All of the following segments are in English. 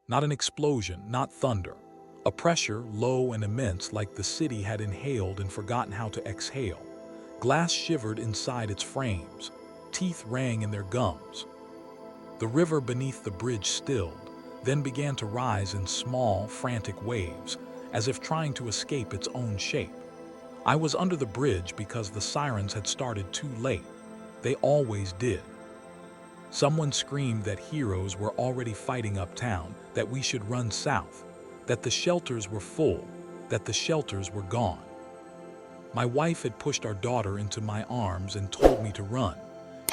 Not an explosion, not thunder. A pressure, low and immense, like the city had inhaled and forgotten how to exhale. Glass shivered inside its frames. Teeth rang in their gums. The river beneath the bridge stilled, then began to rise in small, frantic waves, as if trying to escape its own shape. I was under the bridge because the sirens had started too late. They always did. Someone screamed that heroes were already fighting uptown, that we should run south, that the shelters were full, that the shelters were gone. My wife had pushed our daughter into my arms and told me to run.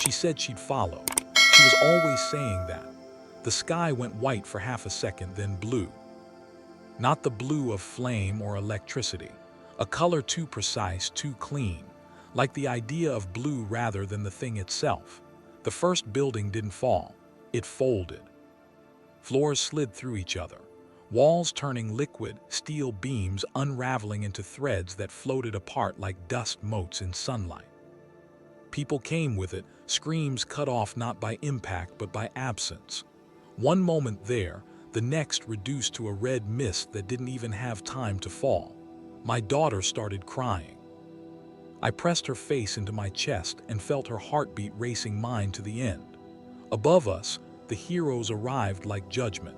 She said she'd follow. She was always saying that. The sky went white for half a second, then blue. Not the blue of flame or electricity, a color too precise, too clean, like the idea of blue rather than the thing itself. The first building didn't fall, it folded. Floors slid through each other, walls turning liquid, steel beams unraveling into threads that floated apart like dust motes in sunlight. People came with it, screams cut off not by impact but by absence. One moment there, the next reduced to a red mist that didn't even have time to fall. My daughter started crying. I pressed her face into my chest and felt her heartbeat racing mine to the end. Above us, the heroes arrived like judgment.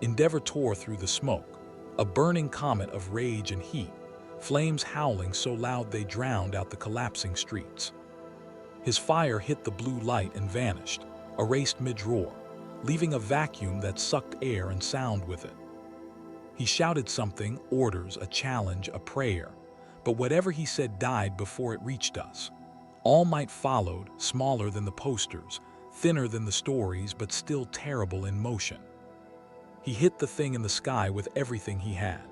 Endeavor tore through the smoke, a burning comet of rage and heat, flames howling so loud they drowned out the collapsing streets. His fire hit the blue light and vanished, erased mid-roar, leaving a vacuum that sucked air and sound with it. He shouted something, orders, a challenge, a prayer, but whatever he said died before it reached us. All Might followed, smaller than the posters, thinner than the stories, but still terrible in motion. He hit the thing in the sky with everything he had.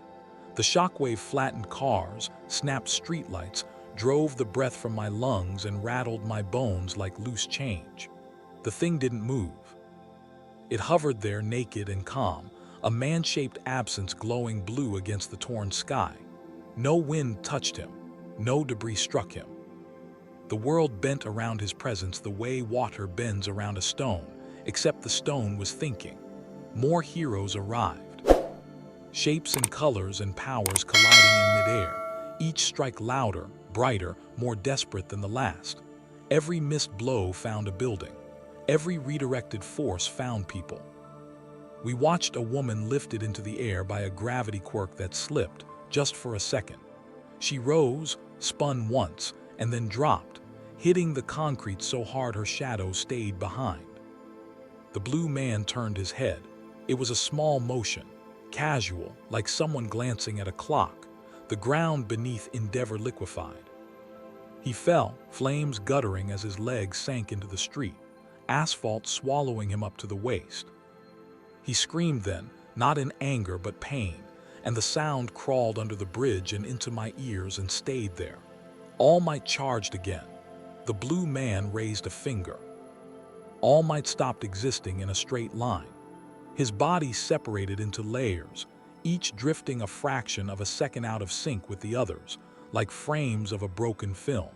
The shockwave flattened cars, snapped streetlights, drove the breath from my lungs and rattled my bones like loose change. The thing didn't move. It hovered there naked and calm, a man-shaped absence glowing blue against the torn sky. No wind touched him, no debris struck him. The world bent around his presence the way water bends around a stone, except the stone was thinking. More heroes arrived. Shapes and colors and powers colliding in midair, each strike louder, brighter, more desperate than the last. Every missed blow found a building. Every redirected force found people. We watched a woman lifted into the air by a gravity quirk that slipped, just for a second. She rose, spun once, and then dropped, hitting the concrete so hard her shadow stayed behind. The blue man turned his head. It was a small motion, casual, like someone glancing at a clock. The ground beneath Endeavor liquefied. He fell, flames guttering as his legs sank into the street, asphalt swallowing him up to the waist. He screamed then, not in anger but pain, and the sound crawled under the bridge and into my ears and stayed there. All Might charged again. The blue man raised a finger. All Might stopped existing in a straight line. His body separated into layers, each drifting a fraction of a second out of sync with the others, like frames of a broken film.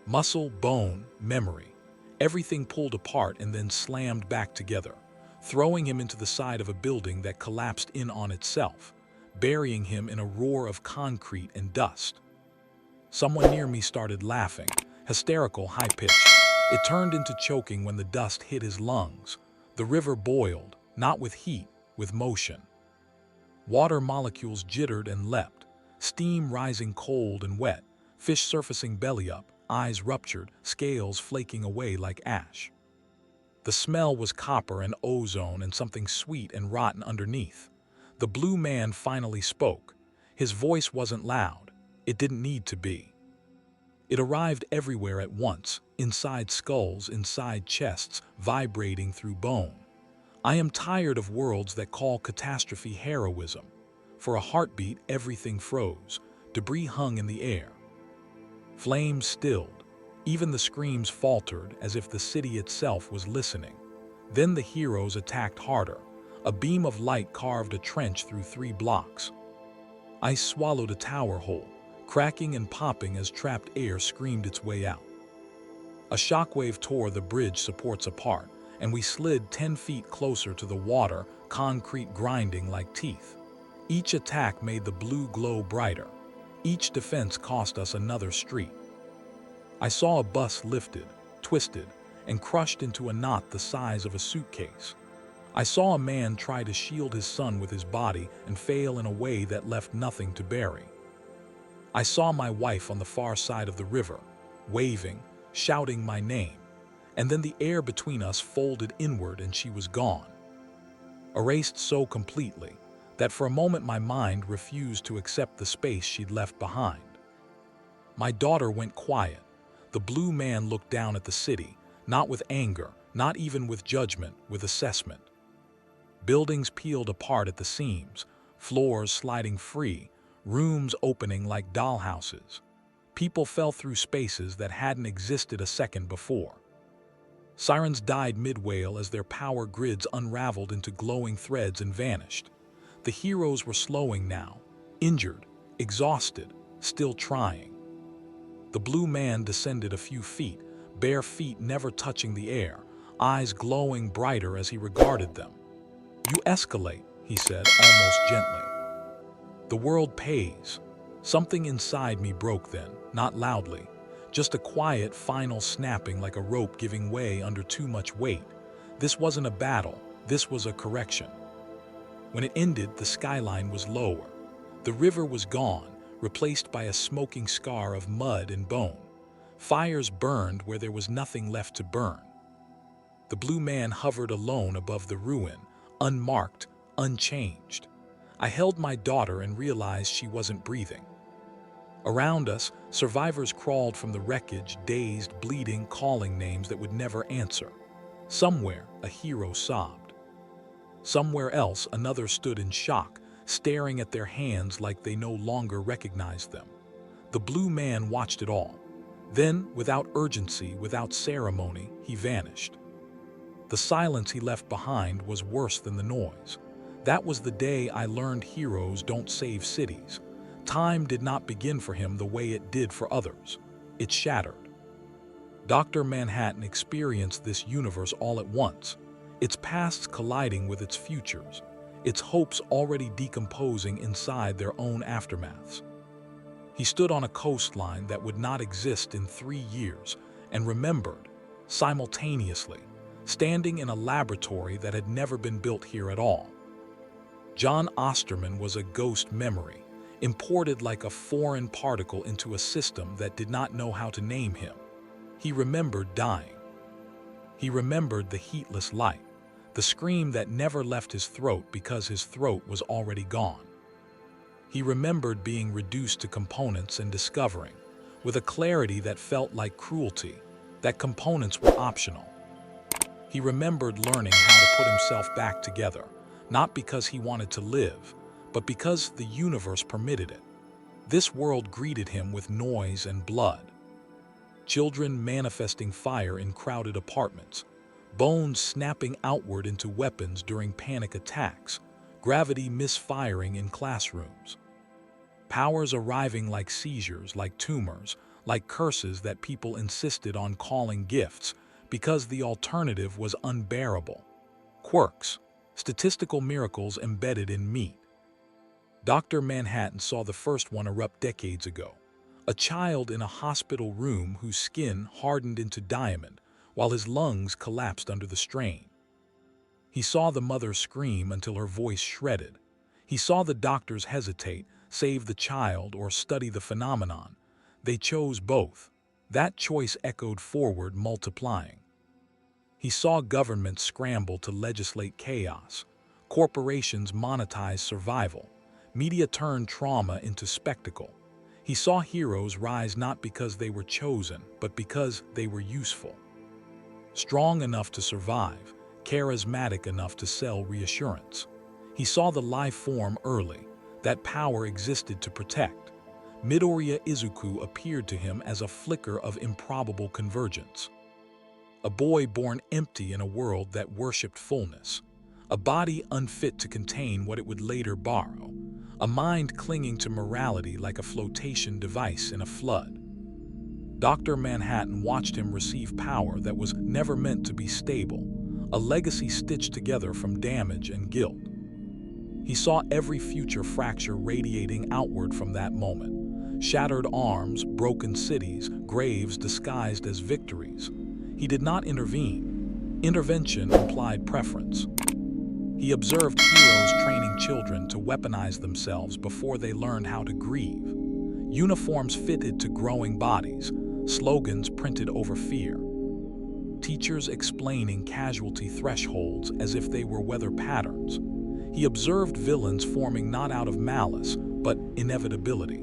Muscle, bone, memory, everything pulled apart and then slammed back together, throwing him into the side of a building that collapsed in on itself, burying him in a roar of concrete and dust. Someone near me started laughing, hysterical, high-pitched. It turned into choking when the dust hit his lungs. The river boiled, not with heat, with motion. Water molecules jittered and leapt, steam rising cold and wet, fish surfacing belly up, eyes ruptured, scales flaking away like ash. The smell was copper and ozone and something sweet and rotten underneath. The blue man finally spoke. His voice wasn't loud. It didn't need to be. It arrived everywhere at once, inside skulls, inside chests, vibrating through bone. I am tired of worlds that call catastrophe heroism. For a heartbeat, everything froze. Debris hung in the air. Flames stilled. Even the screams faltered as if the city itself was listening. Then the heroes attacked harder. A beam of light carved a trench through 3 blocks. I swallowed a tower whole, cracking and popping as trapped air screamed its way out. A shockwave tore the bridge supports apart, and we slid 10 feet closer to the water, concrete grinding like teeth. Each attack made the blue glow brighter. Each defense cost us another street. I saw a bus lifted, twisted, and crushed into a knot the size of a suitcase. I saw a man try to shield his son with his body and fail in a way that left nothing to bury. I saw my wife on the far side of the river, waving, shouting my name, and then the air between us folded inward and she was gone. Erased so completely that for a moment my mind refused to accept the space she'd left behind. My daughter went quiet. The blue man looked down at the city, not with anger, not even with judgment, with assessment. Buildings peeled apart at the seams, floors sliding free, rooms opening like dollhouses. People fell through spaces that hadn't existed a second before. Sirens died mid-wail as their power grids unraveled into glowing threads and vanished. The heroes were slowing now, injured, exhausted, still trying. The blue man descended a few feet, bare feet never touching the air, eyes glowing brighter as he regarded them. "You escalate," he said, almost gently. "The world pays." Something inside me broke then, not loudly, just a quiet, final snapping like a rope giving way under too much weight. This wasn't a battle, this was a correction. When it ended, the skyline was lower. The river was gone, replaced by a smoking scar of mud and bone. Fires burned where there was nothing left to burn. The blue man hovered alone above the ruin, unmarked, unchanged. I held my daughter and realized she wasn't breathing. Around us, survivors crawled from the wreckage, dazed, bleeding, calling names that would never answer. Somewhere, a hero sobbed. Somewhere else, another stood in shock, staring at their hands like they no longer recognized them. The blue man watched it all. Then, without urgency, without ceremony, he vanished. The silence he left behind was worse than the noise. That was the day I learned heroes don't save cities. Time did not begin for him the way it did for others. It shattered. Dr. Manhattan experienced this universe all at once, its pasts colliding with its futures, its hopes already decomposing inside their own aftermaths. He stood on a coastline that would not exist in 3 years and remembered, simultaneously, standing in a laboratory that had never been built here at all. John Osterman was a ghost memory, imported like a foreign particle into a system that did not know how to name him. He remembered dying. He remembered the heatless light, the scream that never left his throat because his throat was already gone. He remembered being reduced to components and discovering, with a clarity that felt like cruelty, that components were optional. He remembered learning how to put himself back together, not because he wanted to live, but because the universe permitted it. This world greeted him with noise and blood. Children manifesting fire in crowded apartments, bones snapping outward into weapons during panic attacks, gravity misfiring in classrooms. Powers arriving like seizures, like tumors, like curses that people insisted on calling gifts because the alternative was unbearable. Quirks, statistical miracles embedded in meat. Dr. Manhattan saw the first one erupt decades ago. A child in a hospital room whose skin hardened into diamond while his lungs collapsed under the strain. He saw the mother scream until her voice shredded. He saw the doctors hesitate, save the child or study the phenomenon. They chose both. That choice echoed forward, multiplying. He saw governments scramble to legislate chaos. Corporations monetize survival. Media turned trauma into spectacle. He saw heroes rise not because they were chosen, but because they were useful. Strong enough to survive, charismatic enough to sell reassurance. He saw the life form early. That power existed to protect. Midoriya Izuku appeared to him as a flicker of improbable convergence. A boy born empty in a world that worshipped fullness. A body unfit to contain what it would later borrow. A mind clinging to morality like a flotation device in a flood. Dr. Manhattan watched him receive power that was never meant to be stable. a legacy stitched together from damage and guilt. He saw every future fracture radiating outward from that moment. Shattered arms, broken cities, graves disguised as victories. He did not intervene. Intervention implied preference. He observed heroes training children to weaponize themselves before they learned how to grieve. Uniforms fitted to growing bodies, slogans printed over fear. Teachers explaining casualty thresholds as if they were weather patterns. He observed villains forming not out of malice, but inevitability.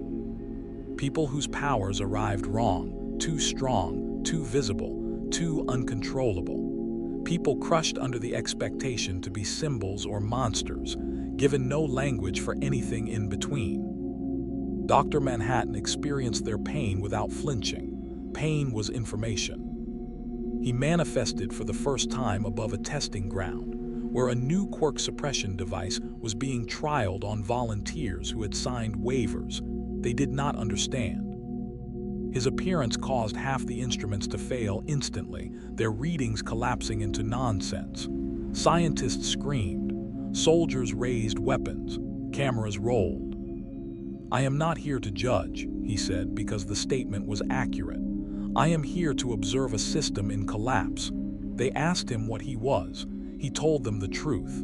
People whose powers arrived wrong, too strong, too visible, too uncontrollable. People crushed under the expectation to be symbols or monsters, given no language for anything in between. Dr. Manhattan experienced their pain without flinching. Pain was information. He manifested for the first time above a testing ground, where a new quirk suppression device was being trialed on volunteers who had signed waivers they did not understand. His appearance caused half the instruments to fail instantly, their readings collapsing into nonsense. Scientists screamed. Soldiers raised weapons. Cameras rolled. "I am not here to judge," he said, because the statement was accurate. "I am here to observe a system in collapse." They asked him what he was. He told them the truth.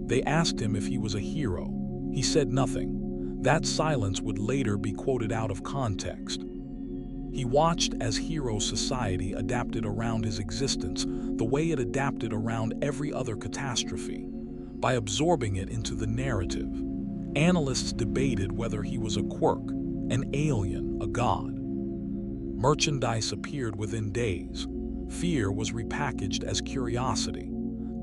They asked him if he was a hero. He said nothing. That silence would later be quoted out of context. He watched as hero society adapted around his existence the way it adapted around every other catastrophe, by absorbing it into the narrative. Analysts debated whether he was a quirk, an alien, a god. Merchandise appeared within days. Fear was repackaged as curiosity.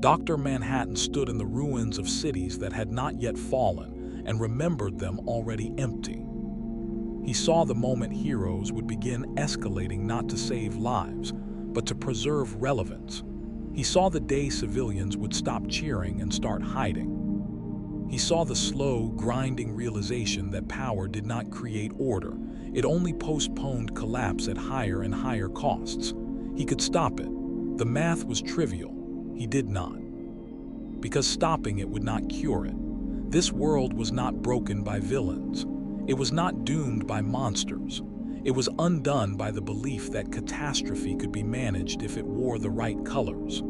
Dr. Manhattan stood in the ruins of cities that had not yet fallen and remembered them already empty. He saw the moment heroes would begin escalating not to save lives, but to preserve relevance. He saw the day civilians would stop cheering and start hiding. He saw the slow, grinding realization that power did not create order. It only postponed collapse at higher and higher costs. He could stop it. The math was trivial. He did not. Because stopping it would not cure it. This world was not broken by villains. It was not doomed by monsters. It was undone by the belief that catastrophe could be managed if it wore the right colors.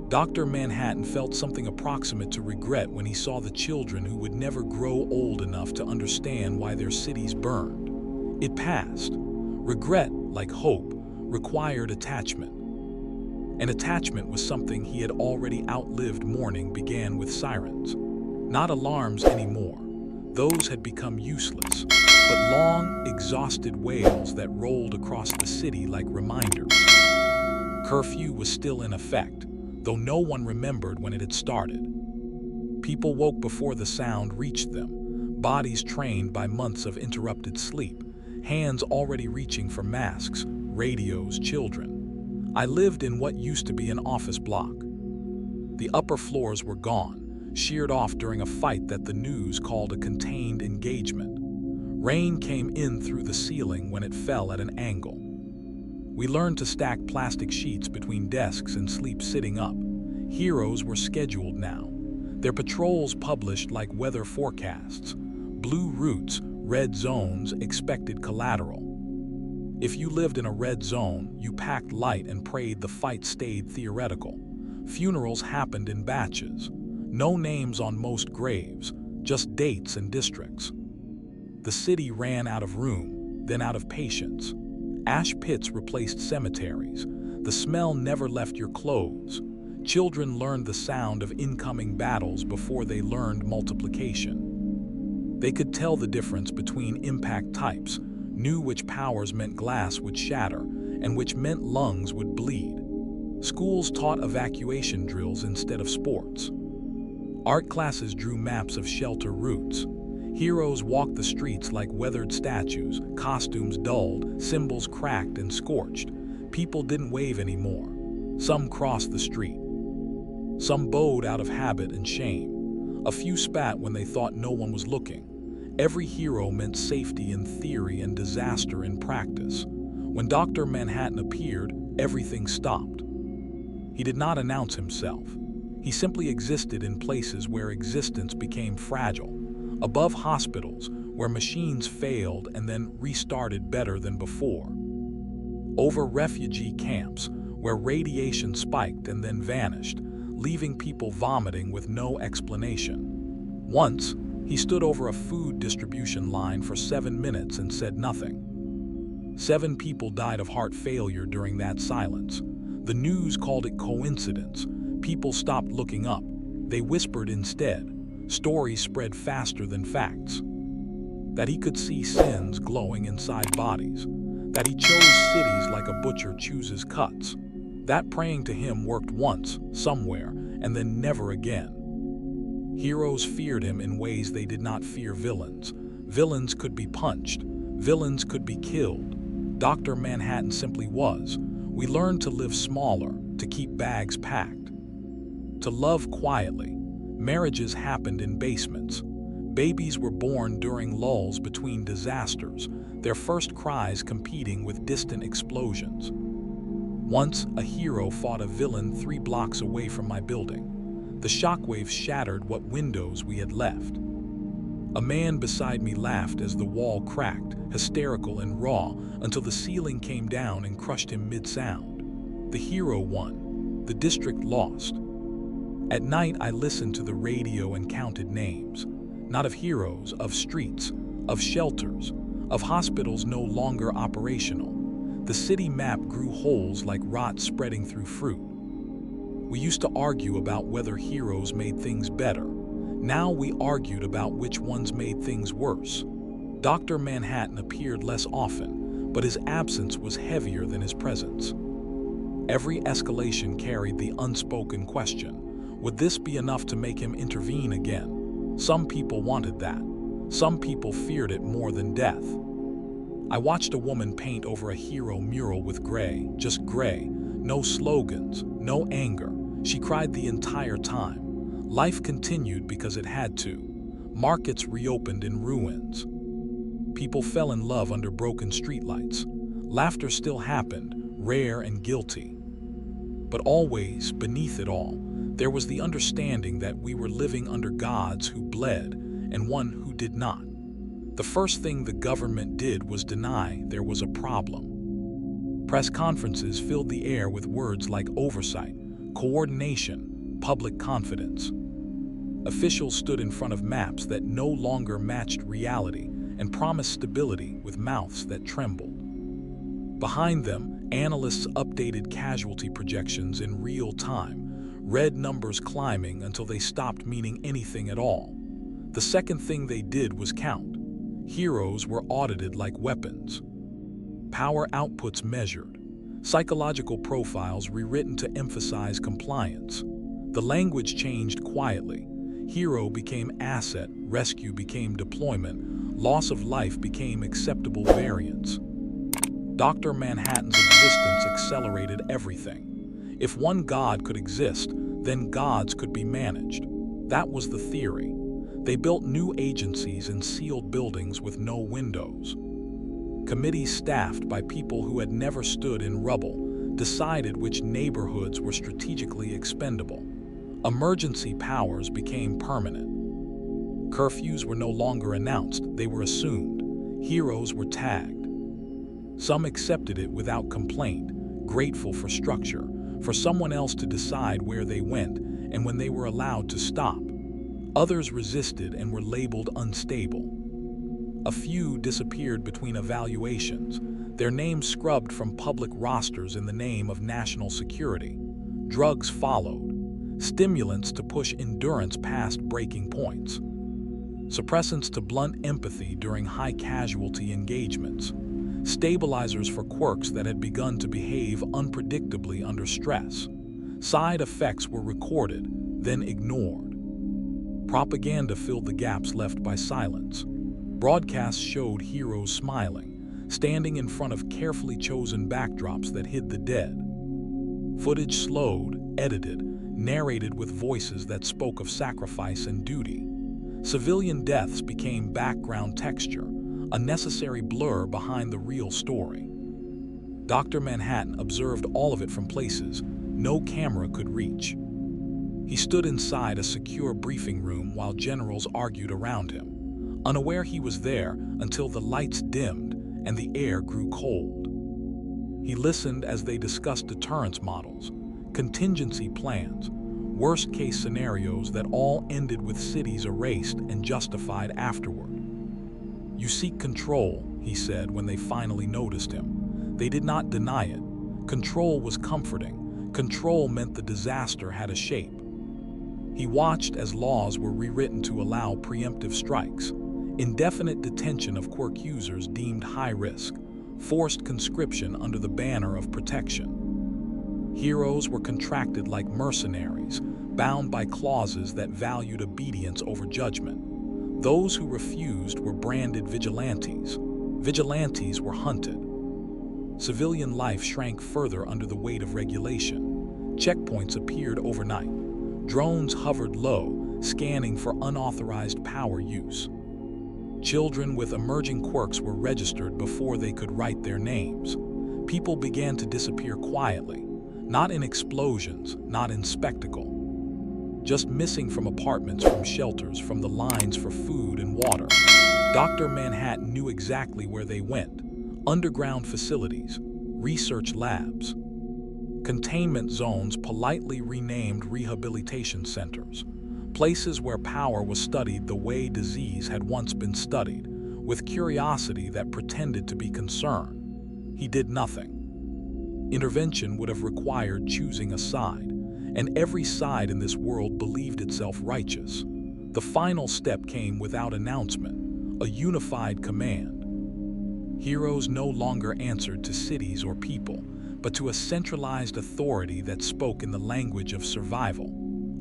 Dr. Manhattan felt something approximate to regret when he saw the children who would never grow old enough to understand why their cities burned. It passed. Regret, like hope, required attachment. And attachment was something he had already outlived. Morning began with sirens. Not alarms anymore. Those had become useless, but long, exhausted wails that rolled across the city like reminders. Curfew was still in effect, though no one remembered when it had started. People woke before the sound reached them, bodies trained by months of interrupted sleep, hands already reaching for masks, radios, children. I lived in what used to be an office block. The upper floors were gone, sheared off during a fight that the news called a contained engagement. Rain came in through the ceiling when it fell at an angle. We learned to stack plastic sheets between desks and sleep sitting up. Heroes were scheduled now. Their patrols published like weather forecasts. Blue routes, red zones, expected collateral. If you lived in a red zone, you packed light and prayed the fight stayed theoretical. Funerals happened in batches. No names on most graves, just dates and districts. The city ran out of room, then out of patience. Ash pits replaced cemeteries. The smell never left your clothes. Children learned the sound of incoming battles before they learned multiplication. They could tell the difference between impact types, knew which powers meant glass would shatter, and which meant lungs would bleed. Schools taught evacuation drills instead of sports. Art classes drew maps of shelter routes. Heroes walked the streets like weathered statues, costumes dulled, symbols cracked and scorched. People didn't wave anymore. Some crossed the street. Some bowed out of habit and shame. A few spat when they thought no one was looking. Every hero meant safety in theory and disaster in practice. When Dr. Manhattan appeared, everything stopped. He did not announce himself. He simply existed in places where existence became fragile, above hospitals where machines failed and then restarted better than before, over refugee camps where radiation spiked and then vanished, leaving people vomiting with no explanation. Once, he stood over a food distribution line for 7 minutes and said nothing. 7 people died of heart failure during that silence. The news called it coincidence. People stopped looking up. They whispered instead. Stories spread faster than facts. That he could see sins glowing inside bodies. That he chose cities like a butcher chooses cuts. That praying to him worked once, somewhere, and then never again. Heroes feared him in ways they did not fear villains. Villains could be punched. Villains could be killed. Dr. Manhattan simply was. We learned to live smaller, to keep bags packed, to love quietly. Marriages happened in basements. Babies were born during lulls between disasters, their first cries competing with distant explosions. Once, a hero fought a villain 3 blocks away from my building. The shockwaves shattered what windows we had left. A man beside me laughed as the wall cracked, hysterical and raw, until the ceiling came down and crushed him mid-sound. The hero won. The district lost. At night, I listened to the radio and counted names. Not of heroes, of streets, of shelters, of hospitals no longer operational. The city map grew holes like rot spreading through fruit. We used to argue about whether heroes made things better. Now we argued about which ones made things worse. Dr. Manhattan appeared less often, but his absence was heavier than his presence. Every escalation carried the unspoken question, would this be enough to make him intervene again? Some people wanted that. Some people feared it more than death. I watched a woman paint over a hero mural with gray, just gray, no slogans, no anger. She cried the entire time. Life continued because it had to. Markets reopened in ruins. People fell in love under broken streetlights. Laughter still happened, rare and guilty. But always, beneath it all, there was the understanding that we were living under gods who bled and one who did not. The first thing the government did was deny there was a problem. Press conferences filled the air with words like oversight, coordination, public confidence. Officials stood in front of maps that no longer matched reality and promised stability with mouths that trembled. Behind them, analysts updated casualty projections in real time, red numbers climbing until they stopped meaning anything at all. The second thing they did was count. Heroes were audited like weapons. Power outputs measured. Psychological profiles rewritten to emphasize compliance. The language changed quietly. Hero became asset, rescue became deployment, loss of life became acceptable variance. Dr. Manhattan's existence accelerated everything. If one god could exist, then gods could be managed. That was the theory. They built new agencies and sealed buildings with no windows. Committees staffed by people who had never stood in rubble decided which neighborhoods were strategically expendable. Emergency powers became permanent. Curfews were no longer announced, they were assumed. Heroes were tagged. Some accepted it without complaint, grateful for structure, for someone else to decide where they went and when they were allowed to stop. Others resisted and were labeled unstable. A few disappeared between evaluations, their names scrubbed from public rosters in the name of national security. Drugs followed, stimulants to push endurance past breaking points, suppressants to blunt empathy during high-casualty engagements, stabilizers for quirks that had begun to behave unpredictably under stress. Side effects were recorded, then ignored. Propaganda filled the gaps left by silence. Broadcasts showed heroes smiling, standing in front of carefully chosen backdrops that hid the dead. Footage slowed, edited, narrated with voices that spoke of sacrifice and duty. Civilian deaths became background texture, a necessary blur behind the real story. Dr. Manhattan observed all of it from places no camera could reach. He stood inside a secure briefing room while generals argued around him, unaware he was there until the lights dimmed and the air grew cold. He listened as they discussed deterrence models, contingency plans, worst-case scenarios that all ended with cities erased and justified afterward. "You seek control," he said when they finally noticed him. They did not deny it. Control was comforting. Control meant the disaster had a shape. He watched as laws were rewritten to allow preemptive strikes, indefinite detention of quirk users deemed high risk, forced conscription under the banner of protection. Heroes were contracted like mercenaries, bound by clauses that valued obedience over judgment. Those who refused were branded vigilantes. Vigilantes were hunted. Civilian life shrank further under the weight of regulation. Checkpoints appeared overnight. Drones hovered low, scanning for unauthorized power use. Children with emerging quirks were registered before they could write their names. People began to disappear quietly, not in explosions, not in spectacle. Just missing from apartments, from shelters, from the lines for food and water. Dr. Manhattan knew exactly where they went. Underground facilities, research labs, containment zones politely renamed rehabilitation centers, places where power was studied the way disease had once been studied, with curiosity that pretended to be concern. He did nothing. Intervention would have required choosing a side, and every side in this world believed itself righteous. The final step came without announcement, a unified command. Heroes no longer answered to cities or people, but to a centralized authority that spoke in the language of survival.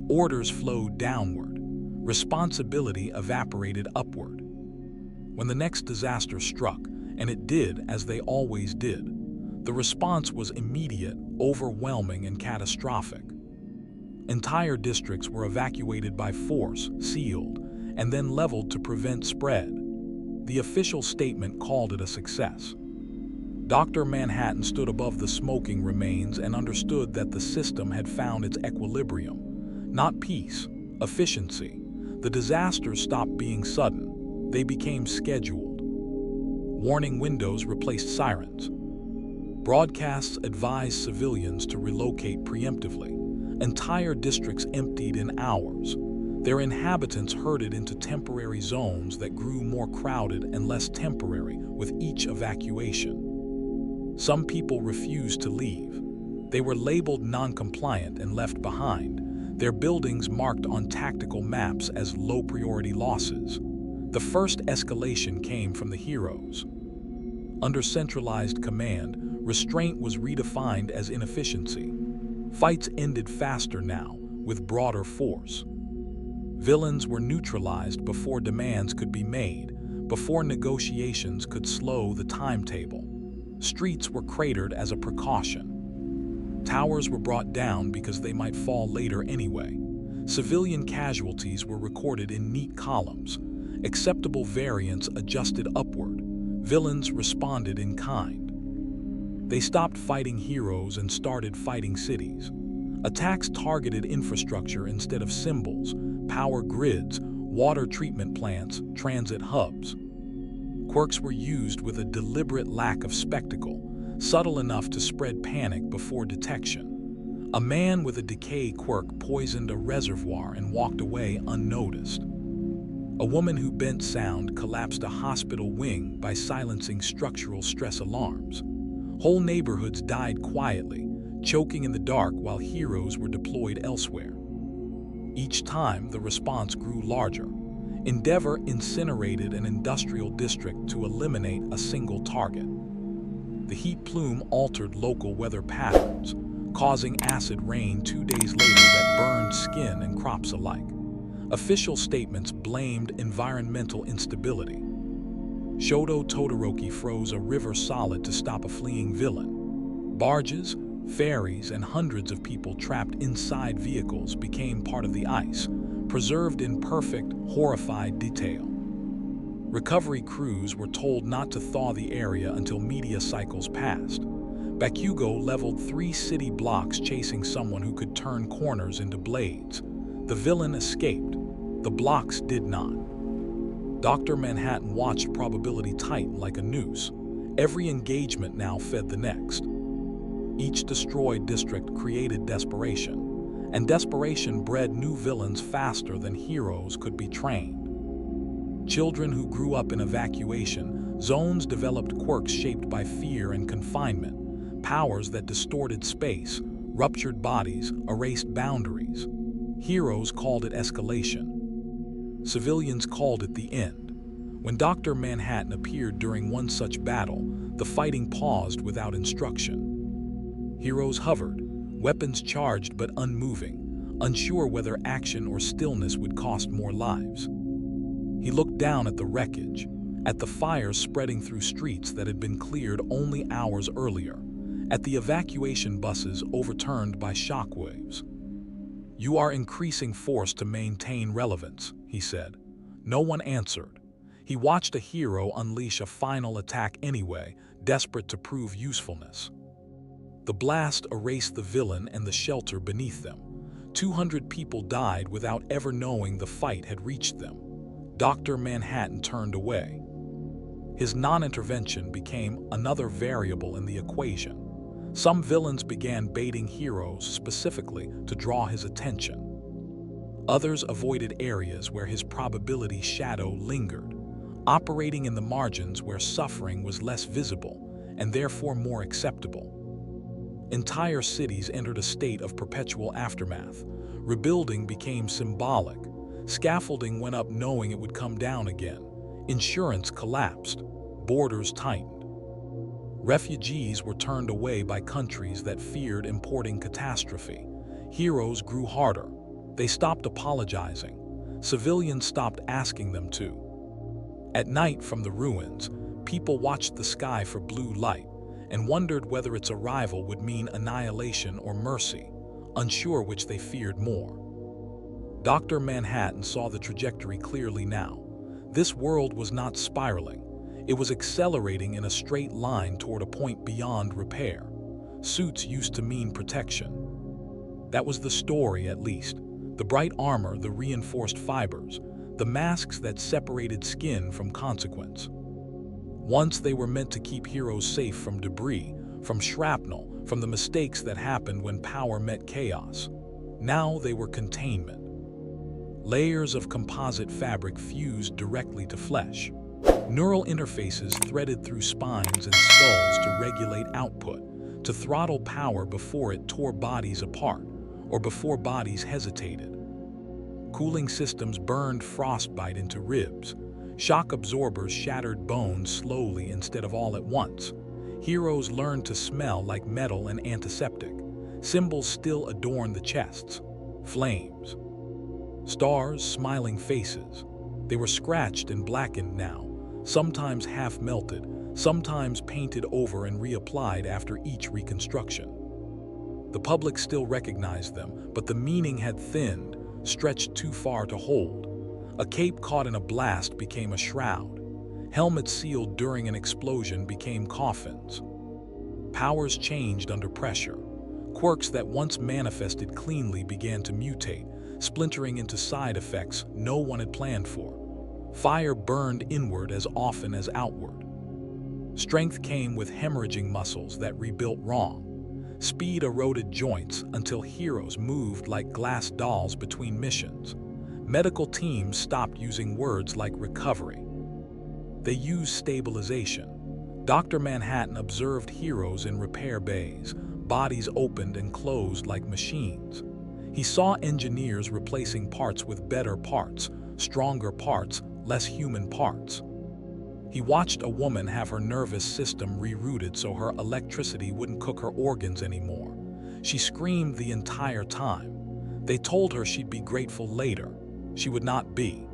Orders flowed downward. Responsibility evaporated upward. When the next disaster struck, and it did as they always did, the response was immediate, overwhelming, and catastrophic. Entire districts were evacuated by force, sealed, and then leveled to prevent spread. The official statement called it a success. Dr. Manhattan stood above the smoking remains and understood that the system had found its equilibrium. Not peace, efficiency. The disasters stopped being sudden. They became scheduled. Warning windows replaced sirens. Broadcasts advised civilians to relocate preemptively. Entire districts emptied in hours. Their inhabitants herded into temporary zones that grew more crowded and less temporary with each evacuation. Some people refused to leave. They were labeled non-compliant and left behind, their buildings marked on tactical maps as low-priority losses. The first escalation came from the heroes. Under centralized command, restraint was redefined as inefficiency. Fights ended faster now, with broader force. Villains were neutralized before demands could be made, before negotiations could slow the timetable. Streets were cratered as a precaution. Towers were brought down because they might fall later anyway. Civilian casualties were recorded in neat columns. Acceptable variants adjusted upward. Villains responded in kind. They stopped fighting heroes and started fighting cities. Attacks targeted infrastructure instead of symbols, power grids, water treatment plants, transit hubs. Quirks were used with a deliberate lack of spectacle, subtle enough to spread panic before detection. A man with a decay quirk poisoned a reservoir and walked away unnoticed. A woman who bent sound collapsed a hospital wing by silencing structural stress alarms. Whole neighborhoods died quietly, choking in the dark while heroes were deployed elsewhere. Each time, the response grew larger. Endeavor incinerated an industrial district to eliminate a single target. The heat plume altered local weather patterns, causing acid rain 2 days later that burned skin and crops alike. Official statements blamed environmental instability. Shoto Todoroki froze a river solid to stop a fleeing villain. Barges, ferries, and hundreds of people trapped inside vehicles became part of the ice, preserved in perfect, horrified detail. Recovery crews were told not to thaw the area until media cycles passed. Bakugo leveled 3 city blocks chasing someone who could turn corners into blades. The villain escaped. The blocks did not. Dr. Manhattan watched probability tighten like a noose. Every engagement now fed the next. Each destroyed district created desperation, and desperation bred new villains faster than heroes could be trained. Children who grew up in evacuation zones developed quirks shaped by fear and confinement, powers that distorted space, ruptured bodies, erased boundaries. Heroes called it escalation. Civilians called it the end. When Dr. Manhattan appeared during one such battle, the fighting paused without instruction. Heroes hovered, weapons charged but unmoving, unsure whether action or stillness would cost more lives. He looked down at the wreckage, at the fires spreading through streets that had been cleared only hours earlier, at the evacuation buses overturned by shockwaves. "You are increasing force to maintain relevance," he said. No one answered. He watched a hero unleash a final attack anyway, desperate to prove usefulness. The blast erased the villain and the shelter beneath them. 200 people died without ever knowing the fight had reached them. Dr. Manhattan turned away. His non-intervention became another variable in the equation. Some villains began baiting heroes specifically to draw his attention. Others avoided areas where his probability shadow lingered, operating in the margins where suffering was less visible and therefore more acceptable. Entire cities entered a state of perpetual aftermath. Rebuilding became symbolic. Scaffolding went up knowing it would come down again. Insurance collapsed. Borders tightened. Refugees were turned away by countries that feared importing catastrophe. Heroes grew harder. They stopped apologizing. Civilians stopped asking them to. At night from the ruins, people watched the sky for blue light and wondered whether its arrival would mean annihilation or mercy, unsure which they feared more. Dr. Manhattan saw the trajectory clearly now. This world was not spiraling. It was accelerating in a straight line toward a point beyond repair. Suits used to mean protection. That was the story, at least. The bright armor, the reinforced fibers, the masks that separated skin from consequence. Once they were meant to keep heroes safe from debris, from shrapnel, from the mistakes that happened when power met chaos. Now they were containment. Layers of composite fabric fused directly to flesh. Neural interfaces threaded through spines and skulls to regulate output, to throttle power before it tore bodies apart, or before bodies hesitated. Cooling systems burned frostbite into ribs. Shock absorbers shattered bones slowly instead of all at once. Heroes learned to smell like metal and antiseptic. Symbols still adorned the chests. Flames. Stars, smiling faces. They were scratched and blackened now, sometimes half melted, sometimes painted over and reapplied after each reconstruction. The public still recognized them, but the meaning had thinned, stretched too far to hold. A cape caught in a blast became a shroud. Helmets sealed during an explosion became coffins. Powers changed under pressure. Quirks that once manifested cleanly began to mutate, splintering into side effects no one had planned for. Fire burned inward as often as outward. Strength came with hemorrhaging muscles that rebuilt wrong. Speed eroded joints until heroes moved like glass dolls between missions. Medical teams stopped using words like recovery. They used stabilization. Dr. Manhattan observed heroes in repair bays, bodies opened and closed like machines. He saw engineers replacing parts with better parts, stronger parts, less human parts. He watched a woman have her nervous system rerouted so her electricity wouldn't cook her organs anymore. She screamed the entire time. They told her she'd be grateful later. She would not be.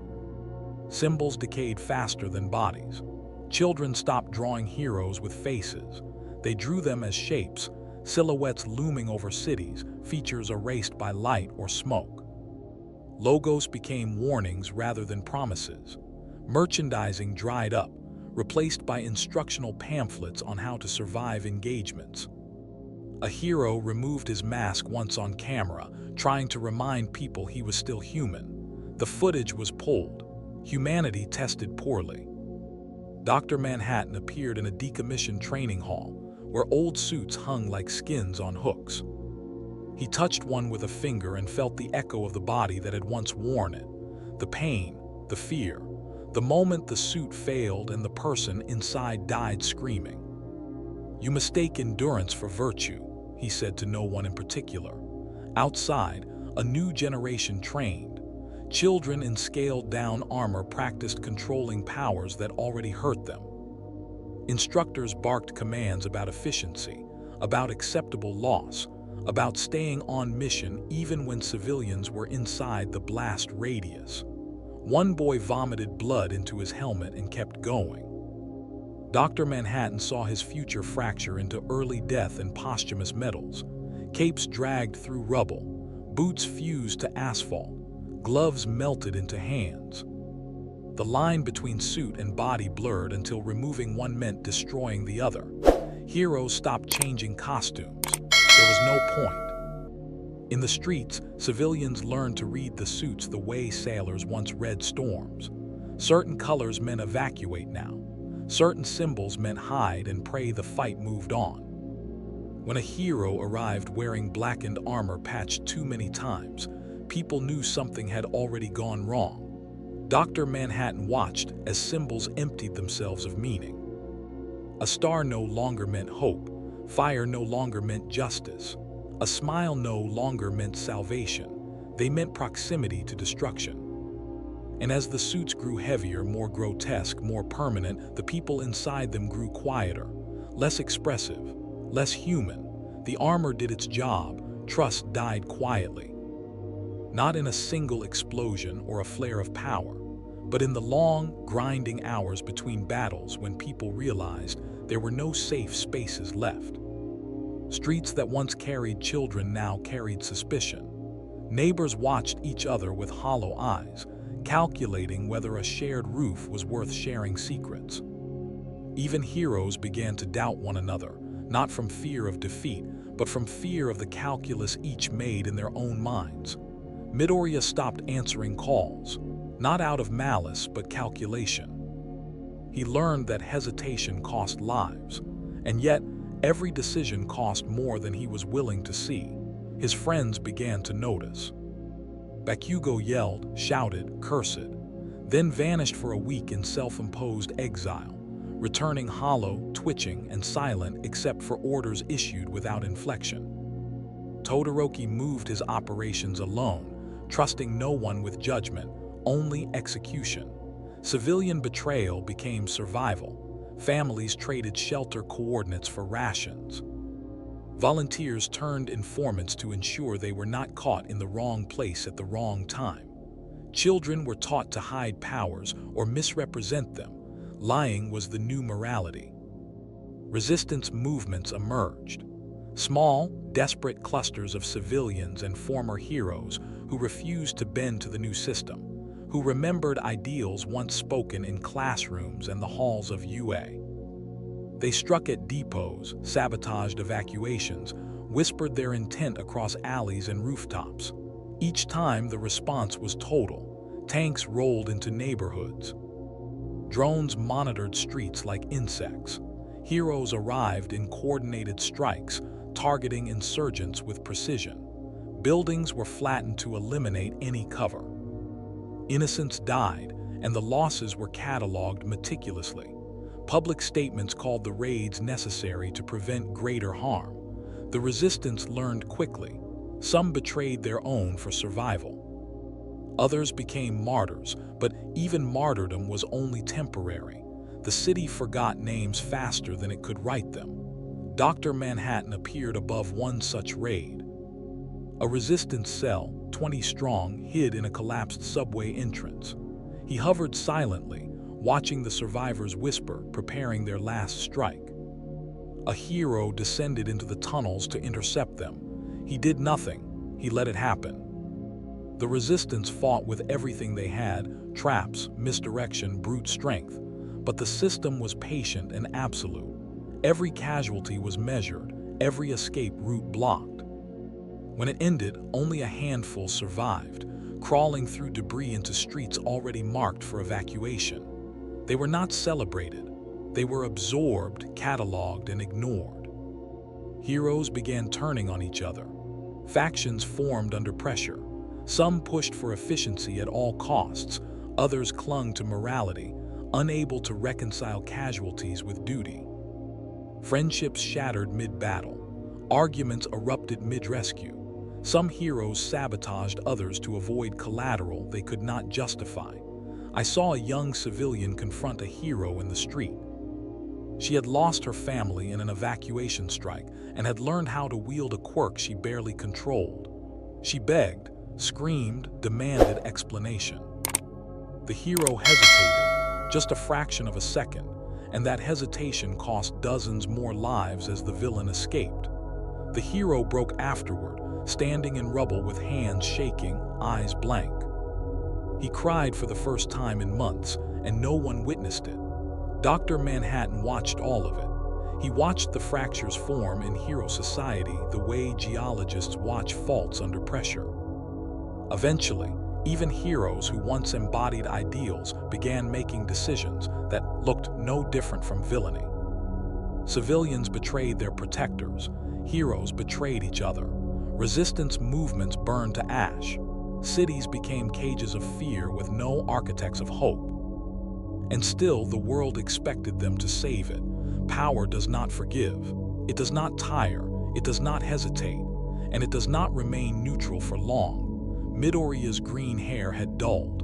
Symbols decayed faster than bodies. Children stopped drawing heroes with faces. They drew them as shapes, silhouettes looming over cities, features erased by light or smoke. Logos became warnings rather than promises. Merchandising dried up, replaced by instructional pamphlets on how to survive engagements. A hero removed his mask once on camera, trying to remind people he was still human. The footage was pulled. Humanity tested poorly. Dr. Manhattan appeared in a decommissioned training hall, where old suits hung like skins on hooks. He touched one with a finger and felt the echo of the body that had once worn it. The pain, the fear, the moment the suit failed and the person inside died screaming. "You mistake endurance for virtue," he said to no one in particular. Outside, a new generation trained. Children in scaled-down armor practiced controlling powers that already hurt them. Instructors barked commands about efficiency, about acceptable loss, about staying on mission even when civilians were inside the blast radius. One boy vomited blood into his helmet and kept going. Dr. Manhattan saw his future fracture into early death and posthumous medals. Capes dragged through rubble, boots fused to asphalt, gloves melted into hands. The line between suit and body blurred until removing one meant destroying the other. Heroes stopped changing costumes. There was no point. In the streets, civilians learned to read the suits the way sailors once read storms. Certain colors meant evacuate now. Certain symbols meant hide and pray the fight moved on. When a hero arrived wearing blackened armor patched too many times, people knew something had already gone wrong. Dr. Manhattan watched as symbols emptied themselves of meaning. A star no longer meant hope. Fire no longer meant justice. A smile no longer meant salvation. They meant proximity to destruction. And as the suits grew heavier, more grotesque, more permanent, the people inside them grew quieter, less expressive, less human. The armor did its job. Trust died quietly. Not in a single explosion or a flare of power, but in the long, grinding hours between battles when people realized there were no safe spaces left. Streets that once carried children now carried suspicion. Neighbors watched each other with hollow eyes, calculating whether a shared roof was worth sharing secrets. Even heroes began to doubt one another, not from fear of defeat, but from fear of the calculus each made in their own minds. Midoriya stopped answering calls, not out of malice but calculation. He learned that hesitation cost lives, and yet every decision cost more than he was willing to see. His friends began to notice. Bakugo yelled, shouted, cursed, then vanished for a week in self-imposed exile, returning hollow, twitching, and silent except for orders issued without inflection. Todoroki moved his operations alone, trusting no one with judgment, only execution. Civilian betrayal became survival. Families traded shelter coordinates for rations. Volunteers turned informants to ensure they were not caught in the wrong place at the wrong time. Children were taught to hide powers or misrepresent them. Lying was the new morality. Resistance movements emerged. Small, desperate clusters of civilians and former heroes who refused to bend to the new system, who remembered ideals once spoken in classrooms and the halls of UA. They struck at depots, sabotaged evacuations, whispered their intent across alleys and rooftops. Each time the response was total. Tanks rolled into neighborhoods. Drones monitored streets like insects. Heroes arrived in coordinated strikes, targeting insurgents with precision. Buildings were flattened to eliminate any cover. Innocents died, and the losses were cataloged meticulously. Public statements called the raids necessary to prevent greater harm. The resistance learned quickly. Some betrayed their own for survival. Others became martyrs, but even martyrdom was only temporary. The city forgot names faster than it could write them. Dr. Manhattan appeared above one such raid. A resistance cell, 20 strong, hid in a collapsed subway entrance. He hovered silently, watching the survivors whisper, preparing their last strike. A hero descended into the tunnels to intercept them. He did nothing. He let it happen. The resistance fought with everything they had, traps, misdirection, brute strength. But the system was patient and absolute. Every casualty was measured, every escape route blocked. When it ended, only a handful survived, crawling through debris into streets already marked for evacuation. They were not celebrated. They were absorbed, cataloged, and ignored. Heroes began turning on each other. Factions formed under pressure. Some pushed for efficiency at all costs, others clung to morality, unable to reconcile casualties with duty. Friendships shattered mid-battle. Arguments erupted mid-rescue. Some heroes sabotaged others to avoid collateral they could not justify. I saw a young civilian confront a hero in the street. She had lost her family in an evacuation strike and had learned how to wield a quirk she barely controlled. She begged, screamed, demanded explanation. The hero hesitated, just a fraction of a second, and that hesitation cost dozens more lives as the villain escaped. The hero broke afterward, standing in rubble with hands shaking, eyes blank. He cried for the first time in months, and no one witnessed it. Dr. Manhattan watched all of it. He watched the fractures form in hero society the way geologists watch faults under pressure. Eventually, even heroes who once embodied ideals began making decisions that looked no different from villainy. Civilians betrayed their protectors. Heroes betrayed each other. Resistance movements burned to ash. Cities became cages of fear with no architects of hope. And still, the world expected them to save it. Power does not forgive. It does not tire. It does not hesitate. And it does not remain neutral for long. Midoriya's green hair had dulled.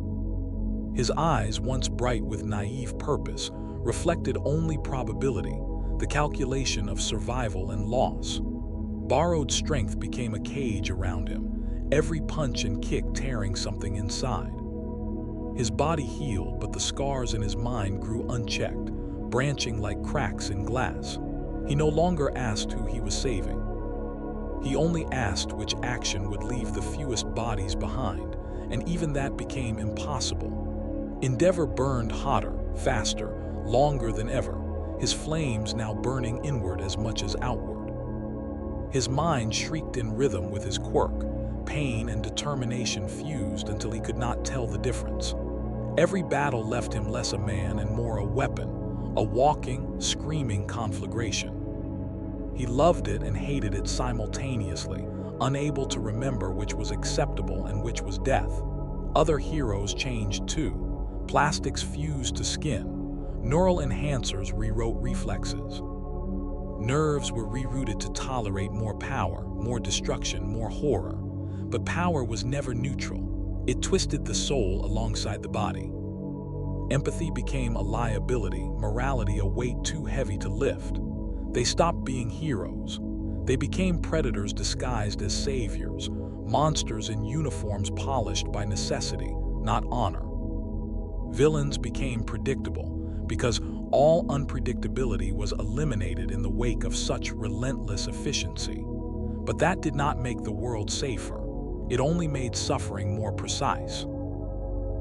His eyes, once bright with naive purpose, reflected only probability, the calculation of survival and loss. Borrowed strength became a cage around him, every punch and kick tearing something inside. His body healed, but the scars in his mind grew unchecked, branching like cracks in glass. He no longer asked who he was saving. He only asked which action would leave the fewest bodies behind, and even that became impossible. Endeavor burned hotter, faster, longer than ever, his flames now burning inward as much as outward. His mind shrieked in rhythm with his quirk. Pain and determination fused until he could not tell the difference. Every battle left him less a man and more a weapon, a walking, screaming conflagration. He loved it and hated it simultaneously, unable to remember which was acceptable and which was death. Other heroes changed too. Plastics fused to skin. Neural enhancers rewrote reflexes. Nerves were rerouted to tolerate more power, more destruction, more horror. But power was never neutral. It twisted the soul alongside the body. Empathy became a liability, morality a weight too heavy to lift. They stopped being heroes. They became predators disguised as saviors, monsters in uniforms polished by necessity, not honor. Villains became predictable, because all unpredictability was eliminated in the wake of such relentless efficiency. But that did not make the world safer. It only made suffering more precise.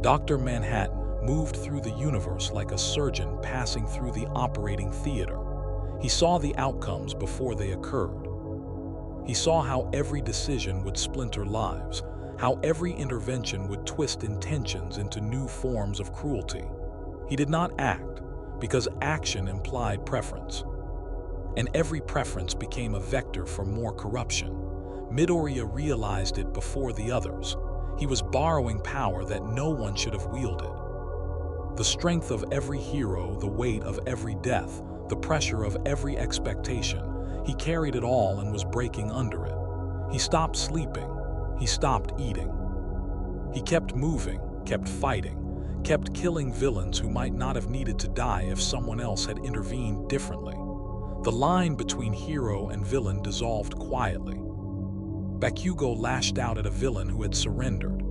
Dr. Manhattan moved through the universe like a surgeon passing through the operating theater. He saw the outcomes before they occurred. He saw how every decision would splinter lives, how every intervention would twist intentions into new forms of cruelty. He did not act, because action implied preference. And every preference became a vector for more corruption. Midoriya realized it before the others. He was borrowing power that no one should have wielded. The strength of every hero, the weight of every death, the pressure of every expectation, he carried it all and was breaking under it. He stopped sleeping. He stopped eating. He kept moving, kept fighting, kept killing villains who might not have needed to die if someone else had intervened differently. The line between hero and villain dissolved quietly. Bakugo lashed out at a villain who had surrendered.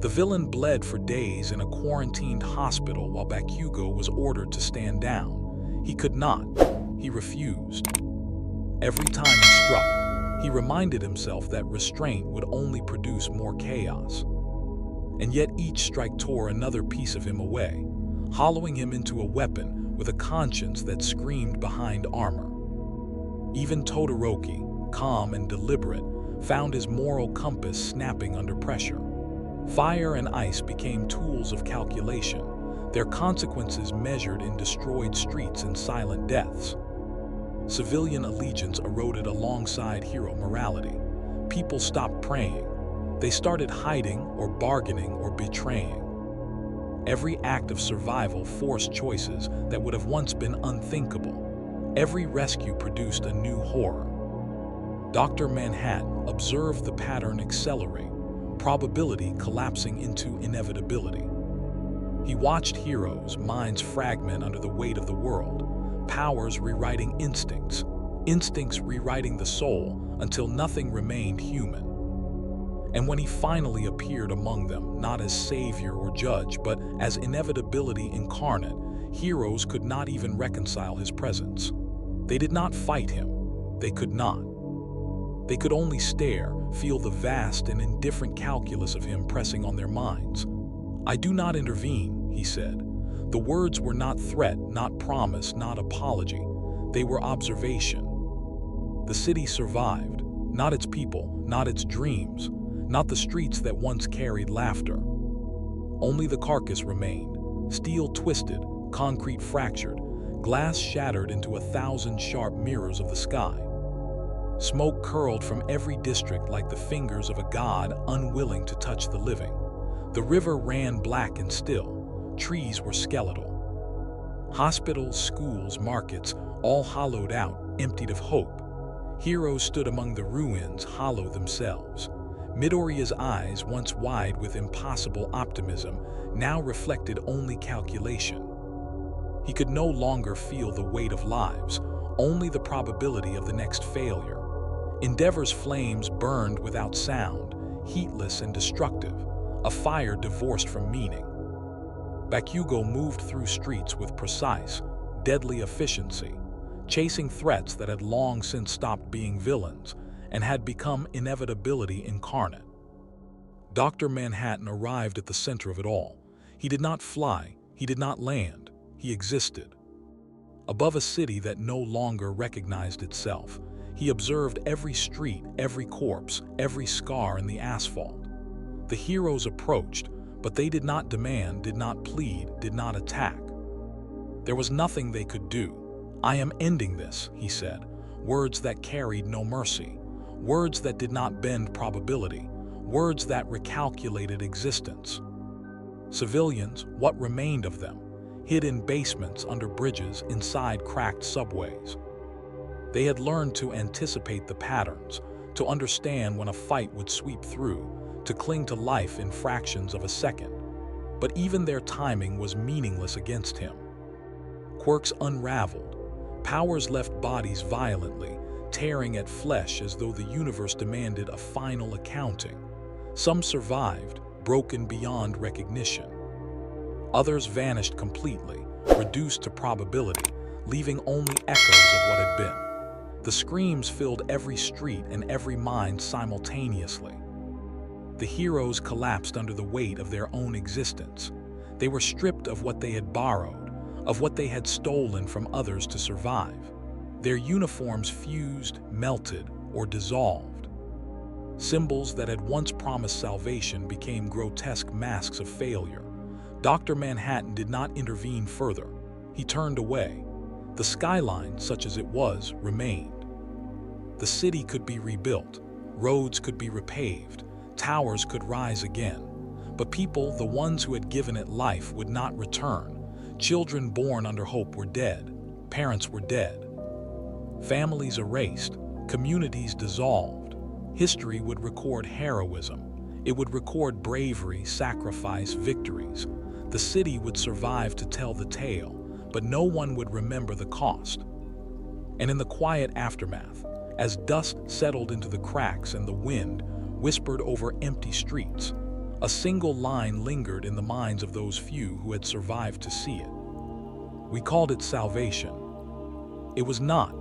The villain bled for days in a quarantined hospital while Bakugo was ordered to stand down. He could not. He refused. Every time he struck, he reminded himself that restraint would only produce more chaos. And yet each strike tore another piece of him away, hollowing him into a weapon with a conscience that screamed behind armor. Even Todoroki, calm and deliberate, found his moral compass snapping under pressure. Fire and ice became tools of calculation, their consequences measured in destroyed streets and silent deaths. Civilian allegiance eroded alongside hero morality. People stopped praying. They started hiding or bargaining or betraying. Every act of survival forced choices that would have once been unthinkable. Every rescue produced a new horror. Dr. Manhattan observed the pattern accelerate, probability collapsing into inevitability. He watched heroes' minds fragment under the weight of the world, powers rewriting instincts, instincts rewriting the soul until nothing remained human. And when he finally appeared among them, not as savior or judge, but as inevitability incarnate, heroes could not even reconcile his presence. They did not fight him. They could not. They could only stare, feel the vast and indifferent calculus of him pressing on their minds. "I do not intervene," he said. The words were not threat, not promise, not apology. They were observation. The city survived, not its people, not its dreams, not the streets that once carried laughter. Only the carcass remained, steel twisted, concrete fractured, glass shattered into 1,000 sharp mirrors of the sky. Smoke curled from every district like the fingers of a god unwilling to touch the living. The river ran black and still. Trees were skeletal. Hospitals, schools, markets, all hollowed out, emptied of hope. Heroes stood among the ruins, hollow themselves. Midoriya's eyes, once wide with impossible optimism, now reflected only calculation. He could no longer feel the weight of lives, only the probability of the next failure. Endeavor's flames burned without sound, heatless and destructive, a fire divorced from meaning. Bakugo moved through streets with precise, deadly efficiency, chasing threats that had long since stopped being villains and had become inevitability incarnate. Dr. Manhattan arrived at the center of it all. He did not fly, he did not land, he existed. Above a city that no longer recognized itself, he observed every street, every corpse, every scar in the asphalt. The heroes approached, but they did not demand, did not plead, did not attack. There was nothing they could do. "I am ending this," he said, words that carried no mercy, words that did not bend probability, words that recalculated existence. Civilians, what remained of them, hid in basements, under bridges, inside cracked subways. They had learned to anticipate the patterns, to understand when a fight would sweep through, to cling to life in fractions of a second. But even their timing was meaningless against him. Quirks unraveled. Powers left bodies violently, tearing at flesh as though the universe demanded a final accounting. Some survived, broken beyond recognition. Others vanished completely, reduced to probability, leaving only echoes of what had been. The screams filled every street and every mind simultaneously. The heroes collapsed under the weight of their own existence. They were stripped of what they had borrowed, of what they had stolen from others to survive. Their uniforms fused, melted, or dissolved. Symbols that had once promised salvation became grotesque masks of failure. Dr. Manhattan did not intervene further. He turned away. The skyline, such as it was, remained. The city could be rebuilt, roads could be repaved, towers could rise again. But people, the ones who had given it life, would not return. Children born under hope were dead. Parents were dead. Families erased. Communities dissolved. History would record heroism. It would record bravery, sacrifice, victories. The city would survive to tell the tale, but no one would remember the cost. And in the quiet aftermath, as dust settled into the cracks and the wind whispered over empty streets, a single line lingered in the minds of those few who had survived to see it. We called it salvation. It was not.